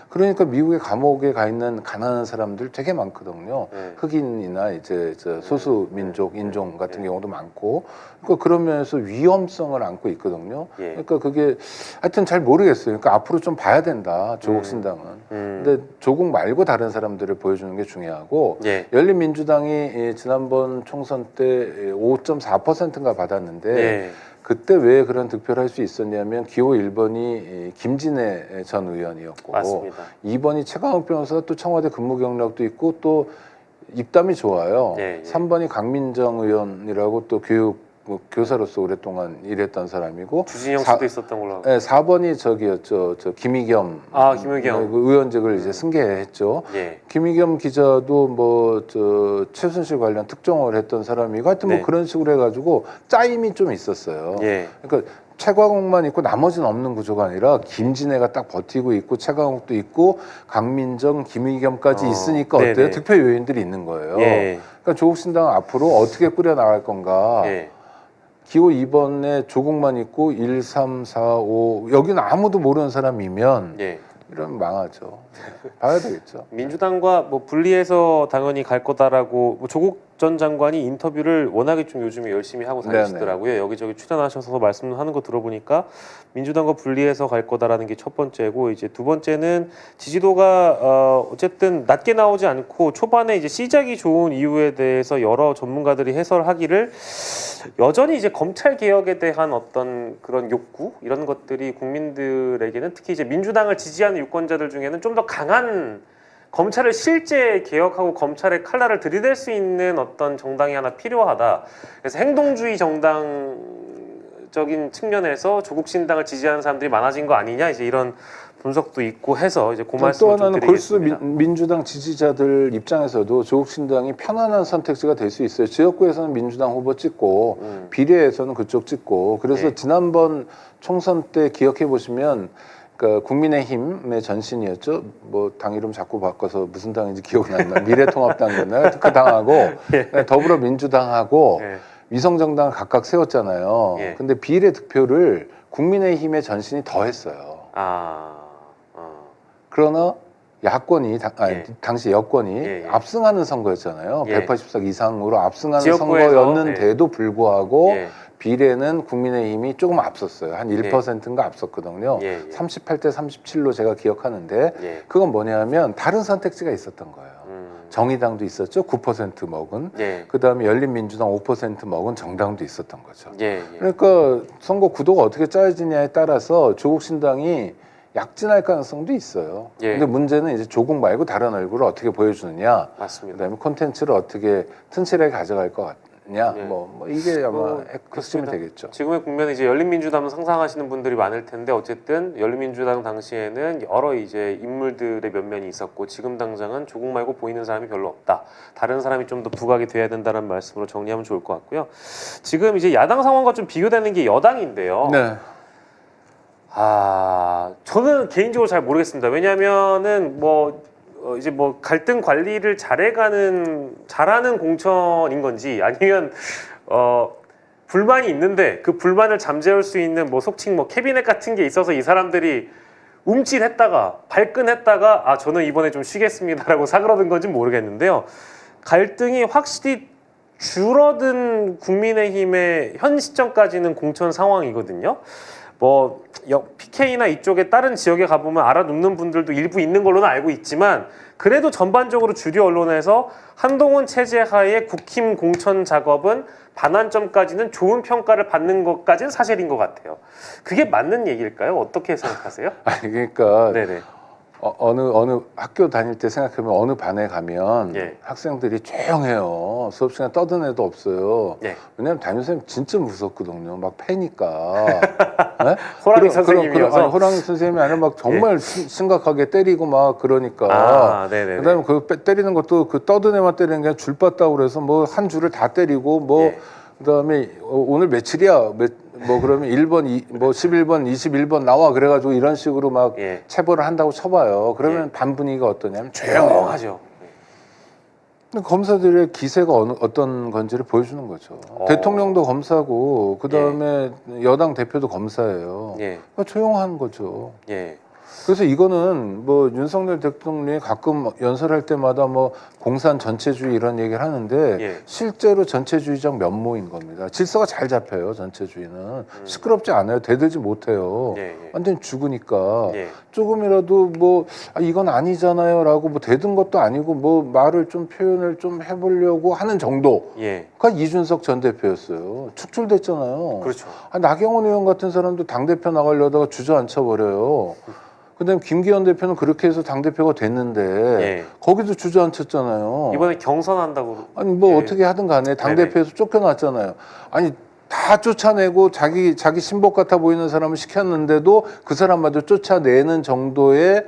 그러니까 미국의 감옥에 가 있는 가난한 사람들 되게 많거든요. 흑인이나 이제 소수 민족, 인종 같은 경우도 많고, 그러니까 그런 면에서 위험성을 안고 있거든요. 그러니까 그게 하여튼 잘 모르겠어요. 그러니까 앞으로 좀 봐야 된다, 조국 신당은. 근데 조국 말고 다른 사람들을 보여주는 게 중요하고, 열린민주당이 지난번 총선 때 5.4%인가 받았는데. 그때 왜 그런 득표를 할 수 있었냐면 기호 1번이 김진애 전 의원이었고, 맞습니다. 2번이 최강욱 변호사가 또 청와대 근무 경력도 있고 또 입담이 좋아요. 3번이 강민정 의원이라고 또 교사로서 오랫동안 일했던 사람이고, 주진영 씨도 있었던 걸로 알고. 4번이 저기였죠. 김의겸. 김의겸. 의원직을 이제 승계했죠. 김의겸 기자도 최순실 관련 특종을 했던 사람이고, 하여튼 뭐 그런 식으로 해가지고 짜임이 좀 있었어요. 그러니까 최광욱만 있고 나머지는 없는 구조가 아니라 김진애가 딱 버티고 있고, 최광욱도 있고, 강민정, 김의겸까지 있으니까 어때요? 득표 요인들이 있는 거예요. 그러니까 조국 신당은 앞으로 어떻게 꾸려 나갈 건가? 기호 2번에 조국만 있고 1, 3, 4, 5 여기는 아무도 모르는 사람이면 이러면 망하죠. 봐야 되겠죠. 민주당과 뭐 분리해서 당연히 갈 거다라고 조국 전 장관이 인터뷰를 워낙에 좀 요즘에 열심히 하고 다니시더라고요. 여기저기 출연하셔서 말씀하는 거 들어보니까 민주당과 분리해서 갈 거다라는 게 첫 번째고, 이제 두 번째는 지지도가 어쨌든 낮게 나오지 않고 초반에 이제 시작이 좋은 이유에 대해서 여러 전문가들이 해설하기를 여전히 이제 검찰 개혁에 대한 어떤 그런 욕구 이런 것들이 국민들에게는, 특히 이제 민주당을 지지하는 유권자들 중에는 좀 더 강한, 검찰을 실제 개혁하고 검찰의 칼날을 들이댈 수 있는 어떤 정당이 하나 필요하다. 그래서 행동주의 정당적인 측면에서 조국 신당을 지지하는 사람들이 많아진 거 아니냐, 이제 이런 분석도 있고 해서 이제 그 또 말씀을 좀 하나는 골수 드리겠습니다. 민주당 지지자들 입장에서도 조국 신당이 편안한 선택지가 될 수 있어요. 지역구에서는 민주당 후보 찍고 비례에서는 그쪽 찍고, 그래서 지난번 총선 때 기억해 보시면 그러니까 국민의힘의 전신이었죠. 뭐 당 이름 자꾸 바꿔서 무슨 당인지 기억이 안 나. 미래통합당이었나요? 그 당하고 더불어민주당하고 위성정당을 각각 세웠잖아요. 근데 비례 득표를 국민의힘의 전신이 더 했어요. 그러나 야권이 당시 여권이 압승하는 선거였잖아요. 180석 이상으로 압승하는 선거였는데도 불구하고 비례는 국민의힘이 조금 앞섰어요. 한 1%인가 앞섰거든요. 38대 37로 제가 기억하는데, 그건 뭐냐면 다른 선택지가 있었던 거예요. 정의당도 있었죠. 9% 먹은. 그다음에 열린민주당 5% 먹은 정당도 있었던 거죠. 그러니까 선거 구도가 어떻게 짜여지냐에 따라서 조국 신당이 약진할 가능성도 있어요. 근데 문제는 이제 조국 말고 다른 얼굴을 어떻게 보여주느냐. 맞습니다. 그다음에 콘텐츠를 어떻게 튼실하게 가져갈 것 같냐. 뭐 이게 아마 핵심이 되겠죠. 지금의 국면은 이제 열린민주당 상상하시는 분들이 많을 텐데, 어쨌든 열린민주당 당시에는 여러 이제 인물들의 면면이 있었고, 지금 당장은 조국 말고 보이는 사람이 별로 없다. 다른 사람이 좀 더 부각이 돼야 된다는 말씀으로 정리하면 좋을 것 같고요. 지금 이제 야당 상황과 좀 비교되는 게 여당인데요. 저는 개인적으로 잘 모르겠습니다. 왜냐하면은 이제 갈등 관리를 잘하는 공천인 건지, 아니면 불만이 있는데 그 불만을 잠재울 수 있는 속칭 캐비넷 같은 게 있어서 이 사람들이 움찔했다가 발끈했다가 저는 이번에 좀 쉬겠습니다라고 사그러든 건지 모르겠는데요. 갈등이 확실히 줄어든 국민의힘의 현 시점까지는 공천 상황이거든요. PK나 이쪽에 다른 지역에 가보면 알아눕는 분들도 일부 있는 걸로는 알고 있지만, 그래도 전반적으로 주류 언론에서 한동훈 체제 하에 국힘 공천 작업은 반환점까지는 좋은 평가를 받는 것까지는 사실인 것 같아요. 그게 맞는 얘기일까요? 어떻게 생각하세요? 그러니까 어느 학교 다닐 때 생각하면 어느 반에 가면 학생들이 조용해요. 수업 시간에 떠든 애도 없어요. 왜냐하면 담임선생님 진짜 무섭거든요. 막 패니까. 호랑이 선생님이어서? 호랑이 선생님이 아니라 막 정말 심각하게 때리고 막 그러니까. 그다음에 그 때리는 것도 그 떠든 애만 때리는 게 아니라 줄 봤다고 그래서 한 줄을 다 때리고 그다음에 오늘 며칠이야 뭐 그러면 1번, 뭐 11번, 21번 나와 그래가지고 이런 식으로 막 예. 체벌을 한다고 쳐봐요. 그러면 예. 반 분위기가 어떠냐면 조용해요. 조용하죠. 근데 검사들의 기세가 어떤 건지를 보여주는 거죠. 대통령도 검사고 그 다음에 여당 대표도 검사예요. 예. 그러니까 조용한 거죠. 예. 그래서 이거는 뭐 윤석열 대통령이 가끔 연설할 때마다 뭐 공산 전체주의 이런 얘기를 하는데 예. 실제로 전체주의적 면모인 겁니다. 질서가 잘 잡혀요. 전체주의는 시끄럽지 않아요. 대들지 못해요. 예. 예. 완전히 죽으니까 예. 조금이라도 뭐 이건 아니잖아요라고 뭐 대든 것도 아니고 뭐 말을 좀 표현을 좀 해보려고 하는 정도가 예. 이준석 전 대표였어요. 축출됐잖아요. 그렇죠. 나경원 의원 같은 사람도 당 대표 나가려다가 주저앉혀 버려요. 그다음에 김기현 대표는 그렇게 해서 당 대표가 됐는데 예. 거기도 주저앉혔잖아요. 이번에 경선한다고. 아니 뭐 예. 어떻게 하든 간에 당 네네. 대표에서 쫓겨났잖아요. 아니 다 쫓아내고 자기 신복 같아 보이는 사람을 시켰는데도 그 사람마저 쫓아내는 정도의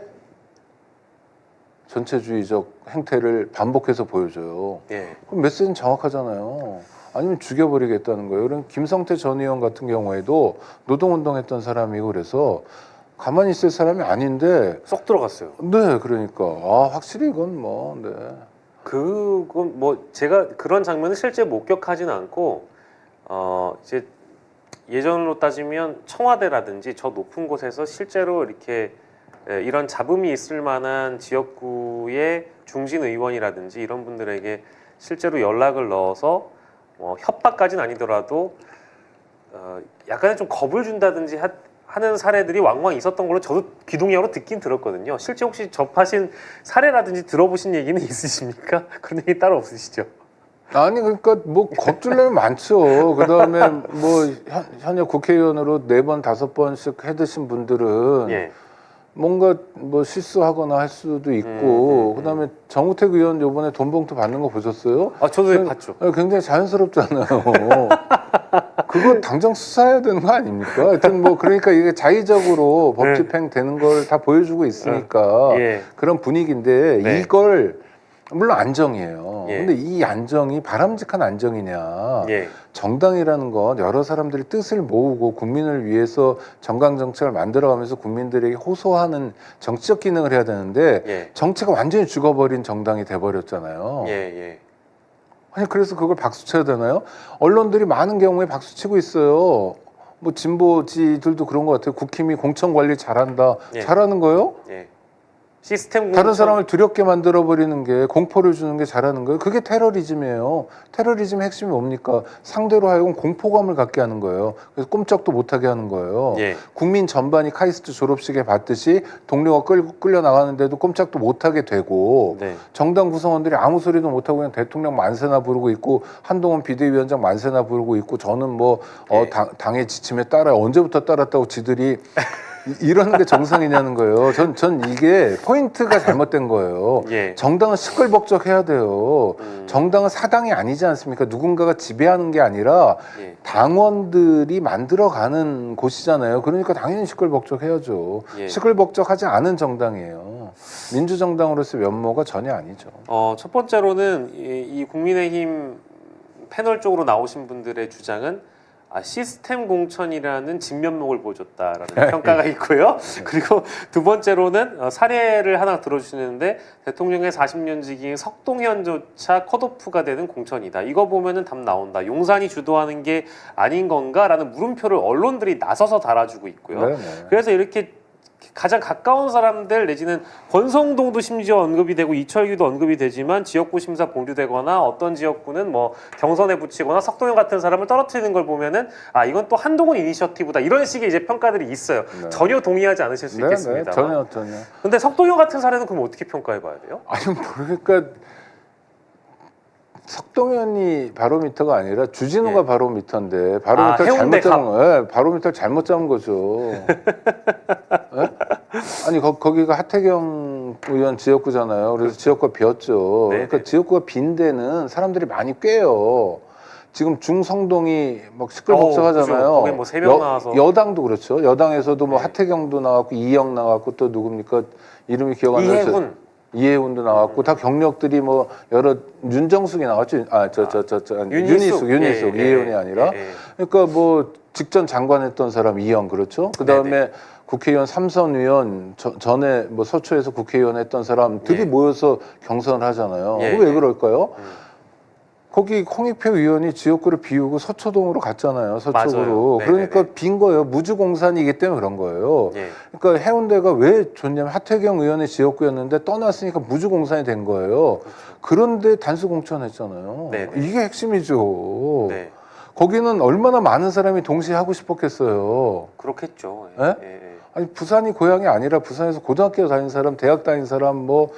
전체주의적 행태를 반복해서 보여줘요. 예. 그럼 메시지는 정확하잖아요. 아니면 죽여버리겠다는 거예요. 그럼 김성태 전 의원 같은 경우에도 노동운동했던 사람이고 그래서 가만히 있을 사람이 아닌데 쏙 들어갔어요. 네, 그러니까 확실히 이건 뭐 네. 그건 뭐 제가 그런 장면을 실제 목격하지는 않고 이제 예전으로 따지면 청와대라든지 저 높은 곳에서 실제로 이렇게 이런 잡음이 있을 만한 지역구의 중진 의원이라든지 이런 분들에게 실제로 연락을 넣어서 협박까지는 아니더라도 약간의 좀 겁을 준다든지 하는 사례들이 왕왕 있었던 걸로 저도 귀동냥으로 듣긴 들었거든요. 실제 혹시 접하신 사례라든지 들어보신 얘기는 있으십니까? 그런 얘기 따로 없으시죠? 아니 그러니까 뭐 겁줄려면 많죠. 그다음에 뭐 현역 국회의원으로 4번 5번씩 해드신 분들은 예. 뭔가 뭐 실수하거나 할 수도 있고 그다음에 정우택 의원 요번에 돈 봉투 받는 거 보셨어요? 저도 봤죠. 굉장히 자연스럽잖아요. 그거 당장 수사해야 되는 거 아닙니까? 하여튼 뭐 그러니까 이게 자의적으로 법 집행 되는 걸 다 보여주고 있으니까 예. 그런 분위기인데 네. 이걸 물론 안정이에요. 예. 근데 이 안정이 바람직한 안정이냐? 예. 정당이라는 건 여러 사람들이 뜻을 모으고 국민을 위해서 정강 정책을 만들어가면서 국민들에게 호소하는 정치적 기능을 해야 되는데 예. 정치가 완전히 죽어버린 정당이 돼버렸잖아요. 예. 예. 아니 그래서 그걸 박수 쳐야 되나요? 언론들이 많은 경우에 박수 치고 있어요. 뭐 진보지들도 그런 것 같아요. 국힘이 공천 관리 잘한다. 예. 잘하는 거요? 예. 시스템 다른 공천- 사람을 두렵게 만들어 버리는 게 공포를 주는 게 잘하는 거예요. 그게 테러리즘이에요. 테러리즘의 핵심이 뭡니까? 상대로 하여금 공포감을 갖게 하는 거예요. 그래서 꼼짝도 못하게 하는 거예요. 예. 국민 전반이 카이스트 졸업식에 봤듯이 동료가 끌려 나가는데도 꼼짝도 못하게 되고 네. 정당 구성원들이 아무 소리도 못하고 그냥 대통령 만세나 부르고 있고 한동훈 비대위원장 만세나 부르고 있고 저는 뭐 예. 당의 지침에 따라 언제부터 따랐다고 지들이 이런 게 정상이냐는 거예요. 전 이게 포인트가 잘못된 거예요. 예. 정당은 시끌벅적해야 돼요. 정당은 사당이 아니지 않습니까? 누군가가 지배하는 게 아니라 예. 당원들이 만들어가는 곳이잖아요. 그러니까 당연히 시끌벅적해야죠. 예. 시끌벅적하지 않은 정당이에요. 민주정당으로서 면모가 전혀 아니죠. 첫 번째로는 이 국민의힘 패널 쪽으로 나오신 분들의 주장은 시스템 공천이라는 진면목을 보여줬다라는 평가가 있고요. 그리고 두 번째로는 사례를 하나 들어주시는데 대통령의 40년 직인 석동현조차 컷오프가 되는 공천이다. 이거 보면은 답 나온다. 용산이 주도하는 게 아닌 건가라는 물음표를 언론들이 나서서 달아주고 있고요. 네네. 그래서 이렇게 가장 가까운 사람들 내지는 권성동도 심지어 언급이 되고 이철규도 언급이 되지만 지역구 심사 보류되거나 어떤 지역구는 뭐 경선에 붙이거나 석동현 같은 사람을 떨어뜨리는 걸 보면은 이건 또 한동훈 이니셔티브다 이런 식의 이제 평가들이 있어요. 네. 전혀 동의하지 않으실 수 있겠습니다. 전혀. 근데 석동현 같은 사례는 그럼 어떻게 평가해봐야 돼요? 아니 그러니까 석동현이 바로미터가 아니라 주진우가 예. 바로미터인데 바로미터 해운대 잘못 잡은 거예요. 바로미터 잘못 잡은 거죠. 예? 아니 거기가 하태경 의원 지역구잖아요. 그래서 지역구가 비었죠. 네네. 그러니까 지역구가 빈 데는 사람들이 많이 꿰요. 지금 중성동이 막 시끌벅적하잖아요. 그죠. 거기 뭐 3명 나와서. 여당도 그렇죠. 여당에서도 뭐 네. 하태경도 나왔고 이영 나왔고 또 누굽니까 이름이 기억 안 나서 이해훈도 나왔고 다 경력들이 뭐 여러 윤정숙이 나왔죠. 윤희숙 예, 이해훈이 아니라. 예. 그러니까 뭐 직전 장관했던 사람 이영 그렇죠? 그 다음에 네네. 국회의원 삼선 의원 전에 뭐 서초에서 국회의원 했던 사람들이 예. 모여서 경선을 하잖아요. 예, 왜 예. 그럴까요? 거기 홍익표 의원이 지역구를 비우고 서초동으로 갔잖아요. 서쪽으로. 맞아요. 네네네. 그러니까 빈 거예요. 무주공산이기 때문에 그런 거예요. 예. 그러니까 해운대가 왜 좋냐면 하태경 의원의 지역구였는데 떠났으니까 무주공산이 된 거예요. 그런데 단수공천했잖아요. 네네. 이게 핵심이죠. 네. 거기는 얼마나 많은 사람이 동시에 하고 싶었겠어요. 그렇겠죠. 예. 예? 예, 예. 아니 부산이 고향이 아니라 부산에서 고등학교 다닌 사람, 대학 다닌 사람, 뭐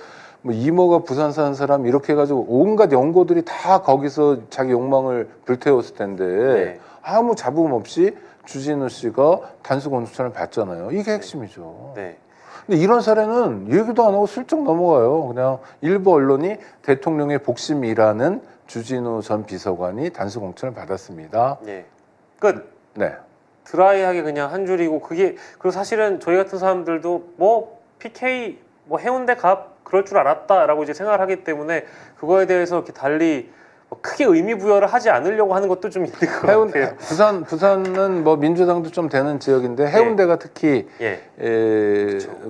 이모가 부산 사는 사람 이렇게 해가지고 온갖 연고들이 다 거기서 자기 욕망을 불태웠을 텐데 네. 아무 잡음 없이 주진우 씨가 단수공천을 받잖아요. 이게 핵심이죠. 네. 근데 이런 사례는 얘기도 안 하고 슬쩍 넘어가요. 그냥 일부 언론이 대통령의 복심이라는 주진우 전 비서관이 단수공천을 받았습니다. 네. 끝. 네. 드라이하게 그냥 한 줄이고 그리고 사실은 저희 같은 사람들도 뭐 PK 뭐 해운대 갑 그럴 줄 알았다라고 이제 생각을 하기 때문에 그거에 대해서 이렇게 달리 뭐 크게 의미 부여를 하지 않으려고 하는 것도 좀 있는 것 같아요. 부산은 뭐 민주당도 좀 되는 지역인데 해운대가 특히 예.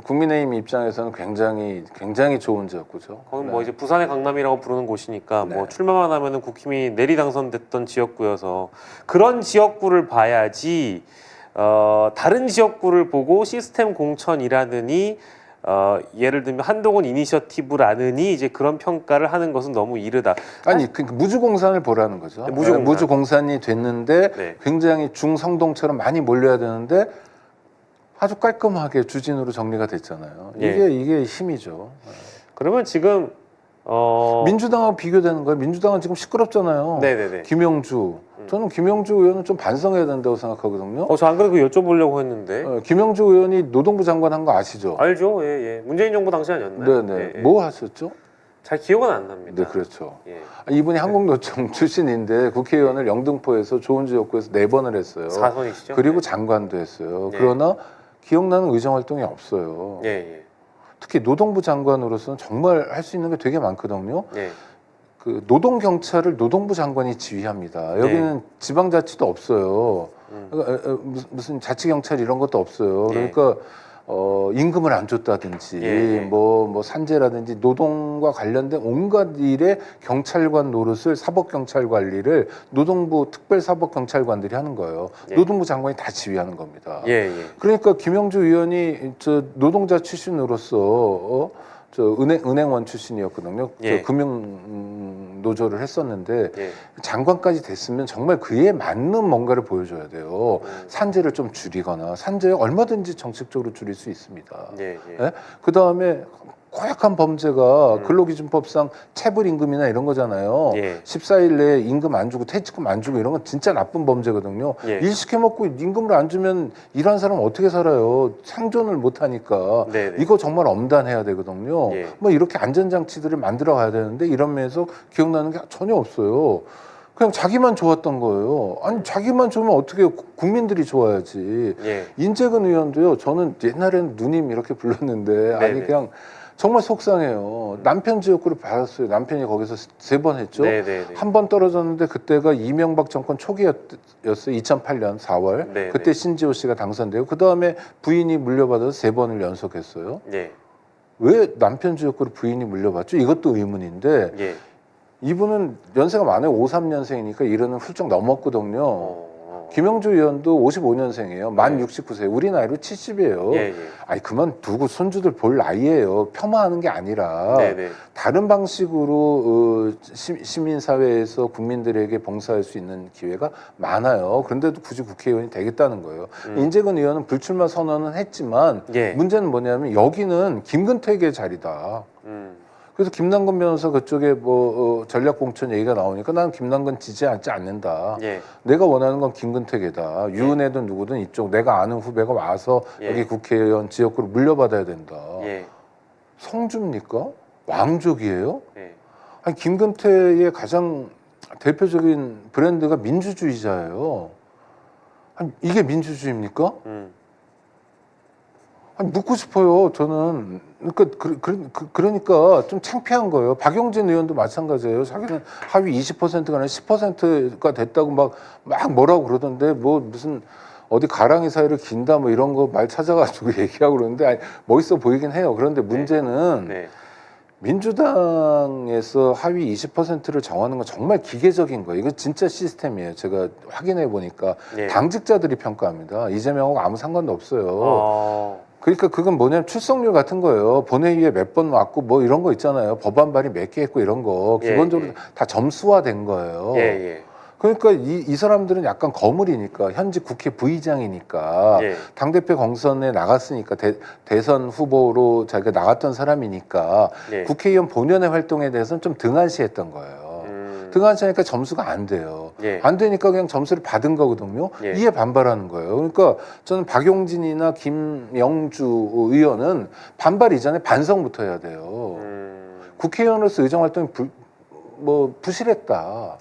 국민의힘 입장에서는 굉장히 좋은 지역구죠. 거기 네. 뭐 이제 부산의 강남이라고 부르는 곳이니까 네. 뭐 출마만 하면은 국힘이 내리 당선됐던 지역구여서 그런 지역구를 봐야지 다른 지역구를 보고 시스템 공천이라느니 예를 들면 한동훈 이니셔티브라느니 이제 그런 평가를 하는 것은 너무 이르다. 아니 그러니까 무주공산을 보라는 거죠. 네, 무주공산. 무주공산이 됐는데 네. 굉장히 중성동처럼 많이 몰려야 되는데 아주 깔끔하게 주진으로 정리가 됐잖아요. 예. 이게 힘이죠. 그러면 지금 민주당하고 비교되는 거예요. 민주당은 지금 시끄럽잖아요. 네네네. 김영주. 저는 김영주 의원은 좀 반성해야 된다고 생각하거든요. 저 안 그래도 여쭤보려고 했는데. 김영주 의원이 노동부 장관 한 거 아시죠? 알죠. 예, 예. 문재인 정부 당시 아니었나요? 네네. 예, 예. 뭐 하셨죠? 잘 기억은 안 납니다. 네, 그렇죠. 예. 이분이 한국노총 출신인데 국회의원을 영등포에서 좋은 지역구에서 4번을 했어요. 4선이시죠? 그리고 네. 장관도 했어요. 네. 그러나 기억나는 의정 활동이 없어요. 예, 예. 특히 노동부 장관으로서는 정말 할 수 있는 게 되게 많거든요. 예. 그 노동 경찰을 노동부 장관이 지휘합니다. 여기는 지방자치도 없어요. 그러니까 무슨 자치 경찰 이런 것도 없어요. 예. 그러니까 임금을 안 줬다든지 예. 뭐 산재라든지 노동과 관련된 온갖 일에 경찰관 노릇을 사법경찰관리를 노동부 특별사법경찰관들이 하는 거예요. 예. 노동부 장관이 다 지휘하는 겁니다. 예, 예. 그러니까 김영주 의원이 저 노동자 출신으로서 저 은행원 출신이었거든요. 예. 저 금융 노조를 했었는데 예. 장관까지 됐으면 정말 그에 맞는 뭔가를 보여줘야 돼요. 산재를 좀 줄이거나 산재 얼마든지 정책적으로 줄일 수 있습니다. 예, 예. 예? 그 다음에 고약한 범죄가 근로기준법상 체불임금이나 이런 거잖아요. 예. 14일 내에 임금 안 주고 퇴직금 안 주고 이런 건 진짜 나쁜 범죄거든요. 예. 일 시켜먹고 임금을 안 주면 일하는 사람 어떻게 살아요? 생존을 못 하니까. 네네. 이거 정말 엄단해야 되거든요. 예. 뭐 이렇게 안전장치들을 만들어 가야 되는데 이런 면에서 기억나는 게 전혀 없어요. 그냥 자기만 좋았던 거예요. 아니 자기만 좋으면 어떻게 국민들이 좋아야지. 예. 인재근 의원도요. 저는 옛날에는 누님 이렇게 불렀는데 아니 네네. 그냥 정말 속상해요. 남편 지역구를 받았어요. 남편이 거기서 3번 했죠. 네네네. 한 번 떨어졌는데 그때가 이명박 정권 초기였어요. 2008년 4월. 네네. 그때 신지호 씨가 당선되고 그 다음에 부인이 물려받아서 3번을 연속했어요. 예. 왜 남편 지역구를 부인이 물려받죠? 이것도 의문인데 예. 이분은 연세가 많아요. 53년생이니까 이르는 훌쩍 넘었거든요. 김영주 의원도 55년생이에요. 만 네. 69세. 우리 나이로 70이에요. 예, 예. 아니 그만 두고 손주들 볼 나이예요. 폄하하는 게 아니라 네네. 다른 방식으로 시민사회에서 국민들에게 봉사할 수 있는 기회가 많아요. 그런데도 굳이 국회의원이 되겠다는 거예요. 인재근 의원은 불출마 선언은 했지만 예. 문제는 뭐냐면 여기는 김근택의 자리다. 그래서 김남근 변호사 그쪽에 뭐 전략 공천 얘기가 나오니까 나는 김남근 지지하지 않는다. 예. 내가 원하는 건 김근택이다. 유은혜든 누구든 이쪽 내가 아는 후배가 와서 예. 여기 국회의원 지역구를 물려받아야 된다. 예. 성주입니까? 왕족이에요? 예. 아니 김근태의 가장 대표적인 브랜드가 민주주의자예요. 아니, 이게 민주주의입니까? 아니, 묻고 싶어요. 저는 그러니까 좀 창피한 거예요. 박용진 의원도 마찬가지예요. 자기는 하위 20%가 아니라 10%가 됐다고 막 뭐라고 그러던데 뭐 무슨 어디 가랑이 사이를 긴다 뭐 이런 거 말 찾아가지고 얘기하고 그러는데 아니, 멋있어 보이긴 해요. 그런데 문제는 네. 민주당에서 하위 20%를 정하는 건 정말 기계적인 거예요. 이거 진짜 시스템이에요. 제가 확인해 보니까 네. 당직자들이 평가합니다. 이재명하고 아무 상관도 없어요. 아, 그러니까 그건 뭐냐면 출석률 같은 거예요. 본회의에 몇 번 왔고 뭐 이런 거 있잖아요. 법안 발의 몇 개 했고 이런 거 예, 기본적으로 예. 다 점수화된 거예요. 예, 예. 그러니까 이 사람들은 약간 거물이니까 현직 국회 부의장이니까 예. 당대표 경선에 나갔으니까 대선 후보로 자기가 나갔던 사람이니까 예. 국회의원 본연의 활동에 대해서는 좀 등한시했던 거예요. 등한시하니까 점수가 안 돼요. 예. 안 되니까 그냥 점수를 받은 거거든요. 예. 이에 반발하는 거예요. 그러니까 저는 박용진이나 김영주 의원은 반발 이전에 반성부터 해야 돼요. 국회의원으로서 의정활동이 부실했다.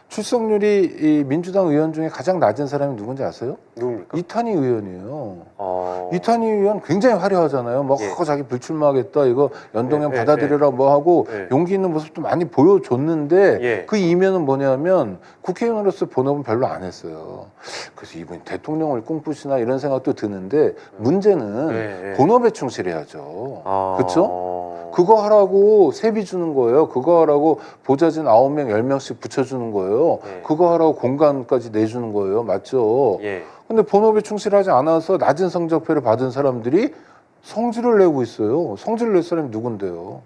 출석률이 이 민주당 의원 중에 가장 낮은 사람이 누군지 아세요? 누굽니까? 이탄희 의원이에요. 어... 이탄희 의원 굉장히 화려하잖아요. 막 예. 자기 불출마하겠다 이거 연동형 예, 받아들여라 뭐 하고 예. 용기 있는 모습도 많이 보여줬는데 예. 그 이면은 뭐냐면 국회의원으로서 본업은 별로 안 했어요. 그래서 이분이 대통령을 꿈꾸시나 이런 생각도 드는데 문제는 예, 예. 본업에 충실해야죠. 아... 그렇죠? 그거 하라고 세비 주는 거예요. 그거 하라고 보좌진 9명, 10명씩 붙여주는 거예요. 예. 그거 하라고 공간까지 내주는 거예요. 맞죠? 예. 근데 본업에 충실하지 않아서 낮은 성적표를 받은 사람들이 성질을 내고 있어요. 성질을 낼 사람이 누군데요?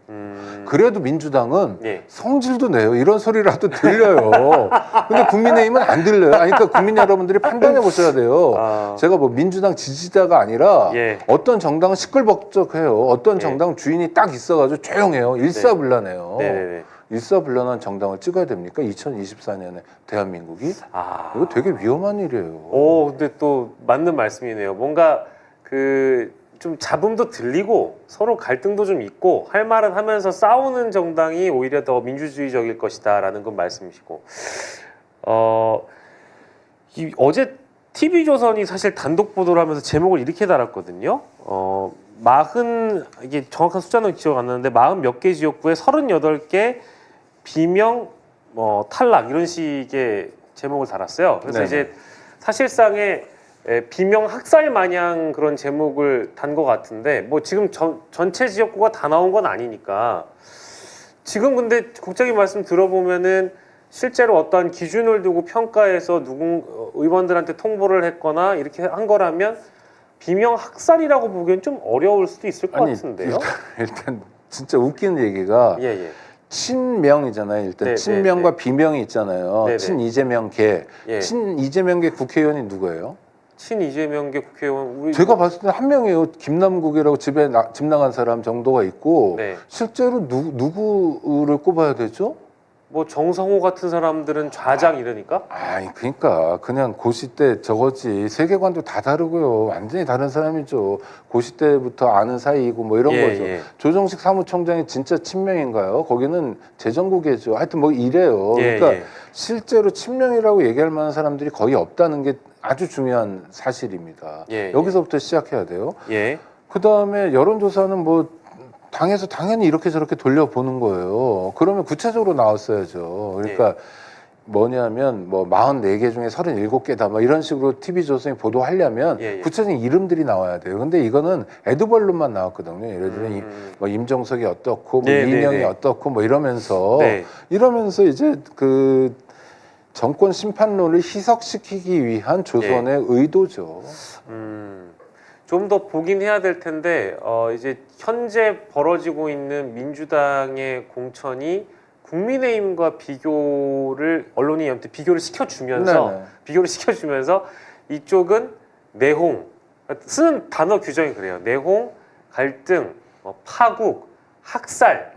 그래도 민주당은 예. 성질도 내요. 이런 소리라도 들려요. 근데 국민의힘은 안 들려요. 아니, 그러니까 국민 여러분들이 판단해 보셔야 돼요. 아... 제가 뭐 민주당 지지자가 아니라 예. 어떤 정당은 시끌벅적해요. 어떤 예. 정당은 주인이 딱 있어가지고 조용해요. 일사불란해요. 네네네. 일사불란한 정당을 찍어야 됩니까? 2024년에 대한민국이? 아... 이거 되게 위험한 일이에요. 오, 근데 또 맞는 말씀이네요. 뭔가 그 좀 잡음도 들리고 서로 갈등도 좀 있고 할 말은 하면서 싸우는 정당이 오히려 더 민주주의적일 것이다라는 건 말씀이시고 어제 TV조선이 사실 단독 보도를 하면서 제목을 이렇게 달았거든요. 이게 정확한 숫자는 기억 안 나는데 40 몇 개 지역구에 38개 비명 탈락 이런 식의 제목을 달았어요. 그래서 네네. 이제 사실상의 비명 학살 마냥 그런 제목을 단 것 같은데 뭐 지금 전체 지역구가 다 나온 건 아니니까 지금 근데 국장님 말씀 들어보면은 실제로 어떠한 기준을 두고 평가해서 의원들한테 통보를 했거나 이렇게 한 거라면 비명 학살이라고 보기엔 좀 어려울 수도 있을 것 같은데요. 일단 진짜 웃기는 얘기가 예. 친명이잖아요. 일단 네, 친명과 네. 비명이 있잖아요. 네, 네. 친이재명계. 예. 친이재명계 국회의원이 누구예요? 친이재명계 국회의원 제가 봤을 때 한 명이에요. 김남국이라고 집 나간 사람 정도가 있고 네. 실제로 누구를 꼽아야 되죠? 뭐 정성호 같은 사람들은 좌장 이러니까 아니 그러니까 그냥 고시 때 저거지. 세계관도 다 다르고요. 완전히 다른 사람이죠. 고시 때부터 아는 사이이고 뭐 이런 거죠. 예. 조정식 사무총장이 진짜 친명인가요? 거기는 재정국이죠. 하여튼 뭐 이래요. 그러니까 예. 실제로 친명이라고 얘기할 만한 사람들이 거의 없다는 게 아주 중요한 사실입니다. 예. 여기서부터 시작해야 돼요. 예. 그 다음에 여론조사는 뭐 당에서 당연히 이렇게 저렇게 돌려보는 거예요. 그러면 구체적으로 나왔어야죠. 그러니까 뭐냐면 뭐 44개 중에 37개다 뭐 이런 식으로 TV조선이 보도하려면 구체적인 이름들이 나와야 돼요. 근데 이거는 에드벌룬만 나왔거든요. 예를 들면 뭐 임종석이 어떻고 뭐 이인영이 어떻고 뭐 이러면서 이제 그 정권 심판론을 희석시키기 위한 조선의 의도죠. 좀 더 보긴 해야 될 텐데 이제 현재 벌어지고 있는 민주당의 공천이 국민의힘과 언론이 아무튼 비교를 시켜주면서 이쪽은 내홍 쓰는 단어 규정이 그래요. 내홍, 갈등, 파국, 학살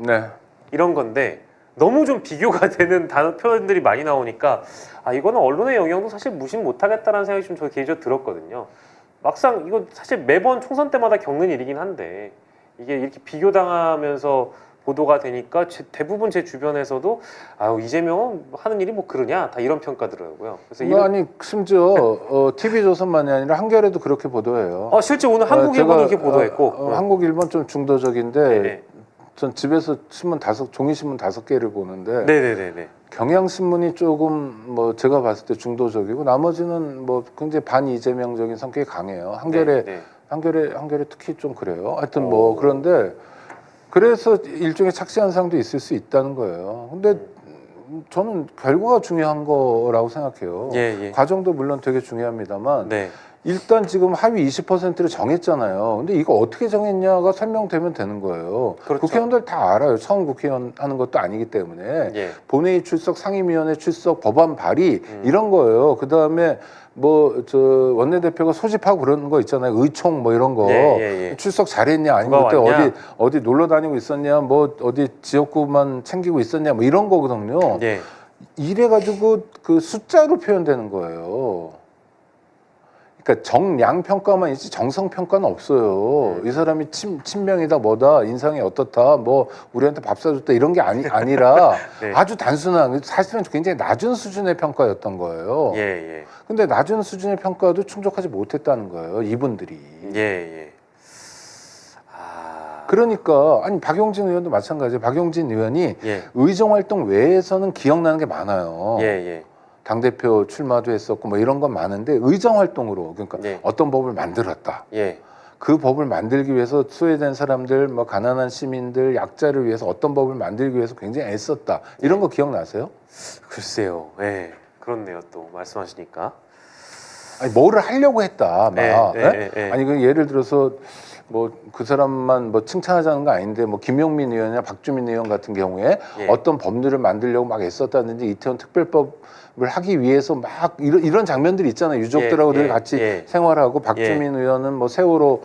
이런 건데 너무 좀 비교가 되는 단어 표현들이 많이 나오니까 이거는 언론의 영향도 사실 무시 못하겠다라는 생각이 좀 저 개인적으로 들었거든요. 막상 이거 사실 매번 총선 때마다 겪는 일이긴 한데 이게 이렇게 비교당하면서 보도가 되니까 대부분 제 주변에서도 아유 이재명은 하는 일이 뭐 그러냐 다 이런 평가더라고요. 그래서 뭐 아니 심지어 TV조선만이 아니라 한겨레도 그렇게 보도해요. 실제 오늘 한국일보도 이렇게 보도했고 한국일보 좀 중도적인데 네네. 전 집에서 종이신문 5개를 보는데 네네네네. 경향신문이 조금 뭐 제가 봤을 때 중도적이고 나머지는 뭐 굉장히 반 이재명적인 성격이 강해요. 한겨레 네. 한겨레 특히 좀 그래요. 하여튼 뭐 그런데 그래서 일종의 착시 현상도 있을 수 있다는 거예요. 근데 저는 결과가 중요한 거라고 생각해요. 예. 과정도 물론 되게 중요합니다만 네. 일단 지금 하위 20%를 정했잖아요. 근데 이거 어떻게 정했냐가 설명되면 되는 거예요. 그렇죠. 국회의원들 다 알아요. 처음 국회의원 하는 것도 아니기 때문에 예. 본회의 출석, 상임위원회 출석, 법안 발의 이런 거예요. 그 다음에 뭐 저 원내대표가 소집하고 그런 거 있잖아요. 의총 뭐 이런 거 예. 출석 잘했냐 아니면 그때 왔냐? 어디 놀러 다니고 있었냐 뭐 어디 지역구만 챙기고 있었냐 뭐 이런 거거든요. 예. 이래가지고 그 숫자로 표현되는 거예요. 그러니까 정량 평가만 있지 정성 평가는 없어요. 이 사람이 친명이다 뭐다 인상이 어떻다 뭐 우리한테 밥 사줬다 이런 게 아니라 네. 아주 단순한 사실은 굉장히 낮은 수준의 평가였던 거예요. 예. 근데 낮은 수준의 평가도 충족하지 못했다는 거예요. 이분들이. 예. 그러니까 아니 박용진 의원도 마찬가지예요. 박용진 의원이 예. 의정 활동 외에서는 기억나는 게 많아요. 예. 당대표 출마도 했었고 뭐 이런 건 많은데 의정 활동으로 그러니까 예. 어떤 법을 만들었다. 예. 그 법을 만들기 위해서 소외된 사람들, 뭐 가난한 시민들, 약자를 위해서 어떤 법을 만들기 위해서 굉장히 애썼다. 이런 거 기억나세요? 글쎄요. 예. 그렇네요. 또 말씀하시니까. 아니 뭐를 하려고 했다. 막. 예. 아니 그 예를 들어서 뭐 그 사람만 뭐 칭찬하자는 거 아닌데 뭐 김용민 의원이나 박주민 의원 같은 경우에 예. 어떤 법률을 만들려고 막 애썼다든지 이태원 특별법을 하기 위해서 막 이런 장면들이 있잖아요. 유족들하고 늘 같이 생활하고 박주민 의원은 뭐 세월호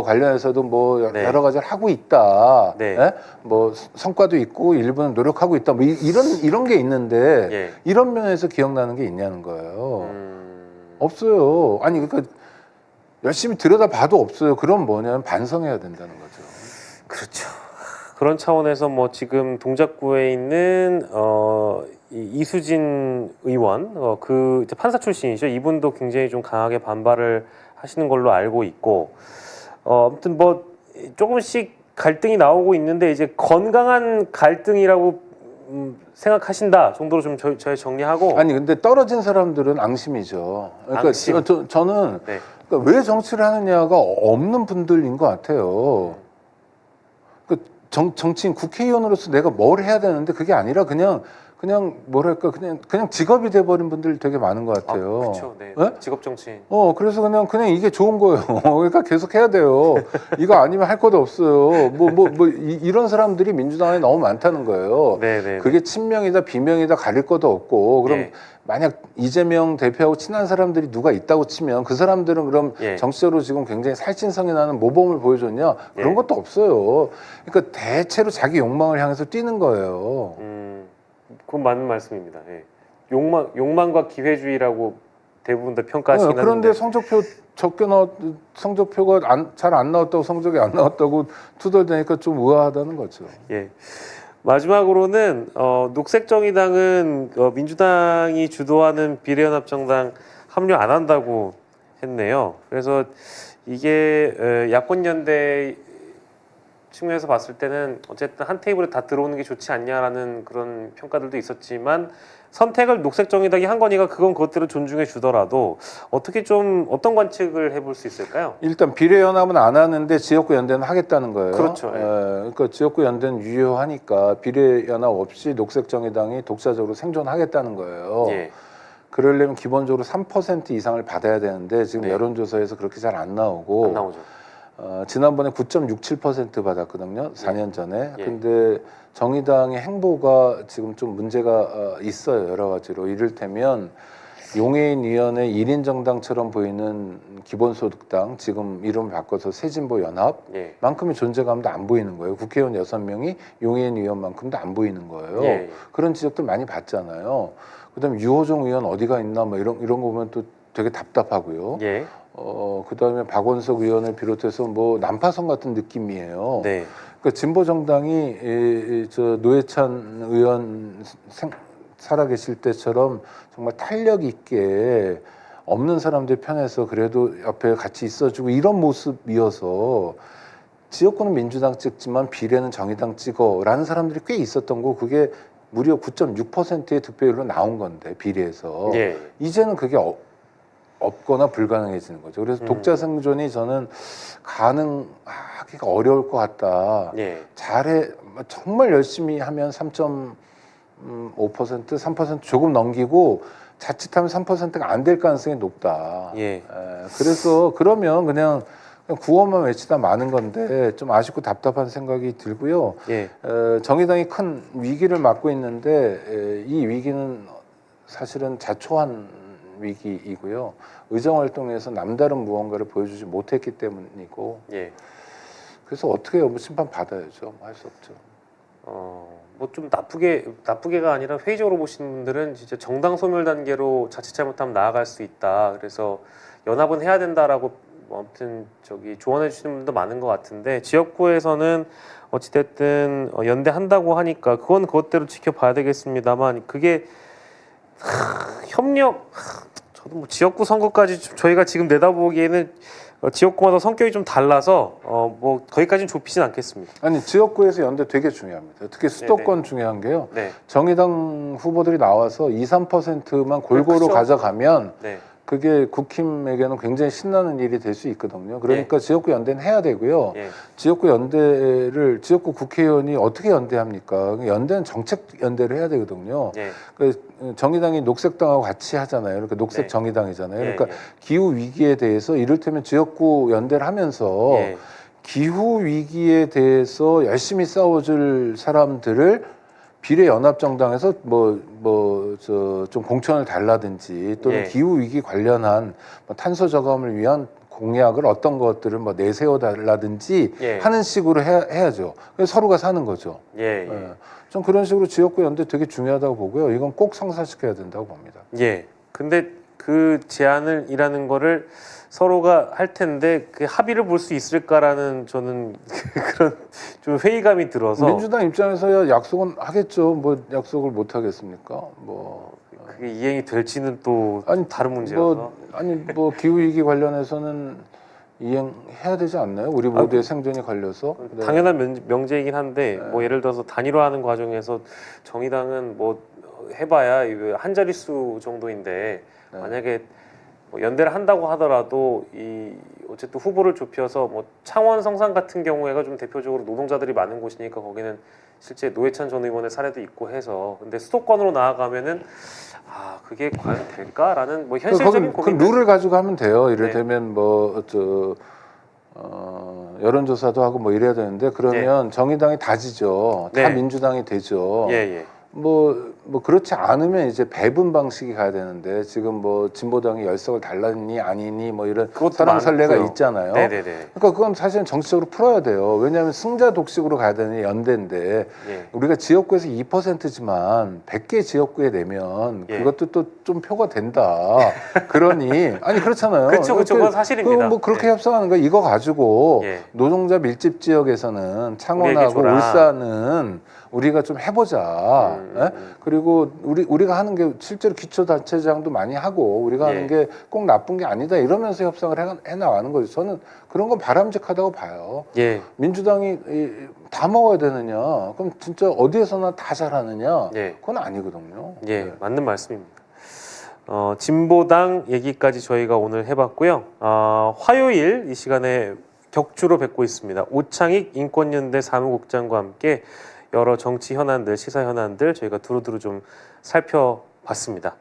관련해서도 뭐 네. 여러 가지를 하고 있다. 네. 예? 뭐 성과도 있고 일부는 노력하고 있다. 뭐 이런 게 있는데 예. 이런 면에서 기억나는 게 있냐는 거예요. 없어요. 아니 그러니까 열심히 들여다봐도 없어요. 그럼 뭐냐면 반성해야 된다는 거죠. 그렇죠. 그런 차원에서 뭐 지금 동작구에 있는 이수진 의원 그 이제 판사 출신이죠. 이분도 굉장히 좀 강하게 반발을 하시는 걸로 알고 있고 아무튼 뭐 조금씩 갈등이 나오고 있는데 이제 건강한 갈등이라고 생각하신다 정도로 좀 저희 정리하고. 아니 근데 떨어진 사람들은 앙심이죠. 그러니까 앙심. 저는 네. 그러니까 왜 정치를 하느냐가 없는 분들인 것 같아요. 그 정치인 국회의원으로서 내가 뭘 해야 되는데 그게 아니라 그냥 뭐랄까 그냥 직업이 돼버린 분들 되게 많은 것 같아요. 그렇죠. 네. 네? 직업 정치인. 그래서 그냥 이게 좋은 거예요. 그러니까 계속 해야 돼요. 이거 아니면 할 것도 없어요. 이런 사람들이 민주당에 너무 많다는 거예요. 네. 그게 친명이다 비명이다 가릴 것도 없고 그럼 예. 만약 이재명 대표하고 친한 사람들이 누가 있다고 치면 그 사람들은 그럼 예. 정치적으로 지금 굉장히 살찐성이 나는 모범을 보여줬냐 그런 예. 것도 없어요. 그러니까 대체로 자기 욕망을 향해서 뛰는 거예요. 그건 맞는 말씀입니다. 예. 욕망과 기회주의라고 대부분 다 평가하시긴 그런데 하는데. 성적표 성적표가 잘 안 나왔다고 성적이 안 나왔다고 투덜대니까 좀 의아하다는 거죠. 예. 마지막으로는 녹색정의당은 민주당이 주도하는 비례연합정당 합류 안 한다고 했네요. 그래서 이게 야권연대 측면에서 봤을 때는 어쨌든 한 테이블에 다 들어오는 게 좋지 않냐라는 그런 평가들도 있었지만 선택을 녹색정의당이 한 거니까 그건 그것대로 존중해 주더라도 어떻게 좀 어떤 관측을 해볼 수 있을까요? 일단 비례연합은 안 하는데 지역구 연대는 하겠다는 거예요. 그렇죠. 예. 그러니까 지역구 연대는 유효하니까 비례연합 없이 녹색정의당이 독자적으로 생존하겠다는 거예요. 예. 그러려면 기본적으로 3% 이상을 받아야 되는데 지금 네. 여론조사에서 그렇게 잘 안 나오고 안 나오죠. 지난번에 9.67% 받았거든요. 4년 전에. 예. 근데 정의당의 행보가 지금 좀 문제가 있어요. 여러 가지로. 이를테면 용해인 위원회 1인 정당처럼 보이는 기본소득당, 지금 이름을 바꿔서 새진보연합 예. 만큼의 존재감도 안 보이는 거예요. 국회의원 6명이 용해인 위원만큼도 안 보이는 거예요. 예. 그런 지적들 많이 받잖아요. 그다음에 유호정 의원 어디가 있나 뭐 이런 거 보면 또 되게 답답하고요. 예. 그다음에 박원석 의원을 비롯해서 뭐 난파선 같은 느낌이에요. 네. 그러니까 진보 정당이 저 노회찬 의원 살아계실 때처럼 정말 탄력 있게 없는 사람들 편에서 그래도 옆에 같이 있어주고 이런 모습이어서 지역구는 민주당 찍지만 비례는 정의당 찍어라는 사람들이 꽤 있었던 거 그게 무려 9.6%의 득표율로 나온 건데 비례에서 예. 이제는 그게 없거나 불가능해지는 거죠. 그래서 독자 생존이 저는 가능하기가 어려울 것 같다. 예. 정말 열심히 하면 3.5%, 3% 조금 넘기고 자칫하면 3%가 안 될 가능성이 높다. 예. 그래서 그러면 그냥 구호만 외치다 마는 건데 좀 아쉽고 답답한 생각이 들고요. 예. 정의당이 큰 위기를 맞고 있는데 이 위기는 사실은 자초한 위기이고요. 의정 활동에서 남다른 무언가를 보여주지 못했기 때문이고. 예. 그래서 어떻게 해요? 뭐 심판 받아야죠. 할 수 없죠. 뭐 좀 나쁘게가 아니라 회의적으로 보시는 분들은 진짜 정당 소멸 단계로 자칫 잘못하면 나아갈 수 있다. 그래서 연합은 해야 된다라고 뭐 아무튼 조언해 주시는 분도 많은 것 같은데 지역구에서는 어찌됐든 연대한다고 하니까 그건 그것대로 지켜봐야 되겠습니다만 그게 협력 저도 뭐 지역구 선거까지 저희가 지금 내다보기에는 지역구마다 성격이 좀 달라서 뭐 거기까지는 좁히진 않겠습니다. 아니 지역구에서 연대 되게 중요합니다. 특히 수도권 네네. 중요한 게요. 네. 정의당 후보들이 나와서 2, 3%만 골고루 그렇죠. 가져가면 네. 그게 국힘에게는 굉장히 신나는 일이 될 수 있거든요. 그러니까 지역구 연대는 해야 되고요. 예. 지역구 연대를 지역구 국회의원이 어떻게 연대합니까? 연대는 정책 연대를 해야 되거든요. 예. 그 정의당이 녹색당하고 같이 하잖아요. 그러니까 녹색 네. 정의당이잖아요. 예, 그러니까 기후 위기에 대해서 이를테면 지역구 연대를 하면서 예. 기후 위기에 대해서 열심히 싸워줄 사람들을 비례연합정당에서 좀 공천을 달라든지 또는 예. 기후 위기 관련한 탄소 저감을 위한 공약을 어떤 것들을 내세워 달라든지 예. 하는 식으로 해야죠. 그래서 서로가 사는 거죠. 예. 예. 좀 그런 식으로 지역구 연대 되게 중요하다고 보고요. 이건 꼭 성사시켜야 된다고 봅니다. 예. 근데 그 제안이라는 거를 서로가 할 텐데 그 합의를 볼 수 있을까라는 저는 그런 좀 회의감이 들어서 민주당 입장에서야 약속은 하겠죠. 뭐 약속을 못 하겠습니까? 그게 이행이 될지는 또 다른 문제여서 기후 위기 관련해서는 이행해야 되지 않나요? 우리 모두의 생존이 걸려서. 네. 당연한 명제이긴 한데 네. 뭐 예를 들어서 단일화하는 과정에서 정의당은 뭐 해봐야 한 자릿수 정도인데 네. 만약에 뭐 연대를 한다고 하더라도 어쨌든 후보를 좁혀서 뭐 창원 성산 같은 경우에가 좀 대표적으로 노동자들이 많은 곳이니까 거기는 실제 노회찬 전 의원의 사례도 있고 해서 근데 수도권으로 나아가면은 그게 과연 될까라는 뭐 현실적인 고민. 그 룰을 가지고 하면 돼요. 이를테면 여론조사도 하고 뭐 이래야 되는데 그러면 정의당이 다지죠. 다 네. 민주당이 되죠. 예. 뭐 그렇지 않으면 이제 배분 방식이 가야 되는데 지금 뭐 진보당이 열석을 달랐니 아니니 뭐 이런 설왕설래가 있잖아요. 네네네. 그러니까 그건 사실은 정치적으로 풀어야 돼요. 왜냐하면 승자 독식으로 가야 되는 연대인데 예. 우리가 지역구에서 2%지만 100개 지역구에 내면 예. 그것도 또 좀 표가 된다. 그러니 아니 그렇잖아요. 그렇죠. 그건 사실입니다. 뭐 그렇게 네. 협상하는 거 이거 가지고 예. 노동자 밀집 지역에서는 창원하고 줘라. 울산은 우리가 좀 해보자. 예? 그리고 우리가 하는 게 실제로 기초단체장도 많이 하고 우리가 하는 게 꼭 나쁜 게 아니다 이러면서 협상을 해 나가는 거죠. 저는 그런 건 바람직하다고 봐요. 예. 민주당이 다 먹어야 되느냐? 그럼 진짜 어디에서나 다 잘하느냐? 예. 그건 아니거든요. 예, 네. 맞는 말씀입니다. 진보당 얘기까지 저희가 오늘 해봤고요. 화요일 이 시간에 격주로 뵙고 있습니다. 오창익 인권연대 사무국장과 함께 여러 정치 현안들, 시사 현안들 저희가 두루두루 좀 살펴봤습니다.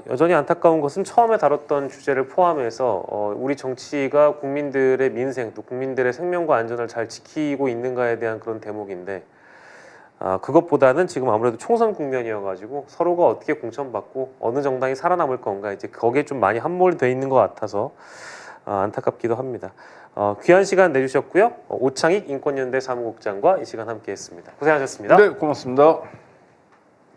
여전히 안타까운 것은 처음에 다뤘던 주제를 포함해서 우리 정치가 국민들의 민생 또 국민들의 생명과 안전을 잘 지키고 있는가에 대한 그런 대목인데 그것보다는 지금 아무래도 총선 국면이어가지고 서로가 어떻게 공천받고 어느 정당이 살아남을 건가 이제 거기에 좀 많이 함몰돼 있는 것 같아서 안타깝기도 합니다. 귀한 시간 내주셨고요. 오창익 인권연대 사무국장과 이 시간 함께했습니다. 고생하셨습니다. 네, 고맙습니다.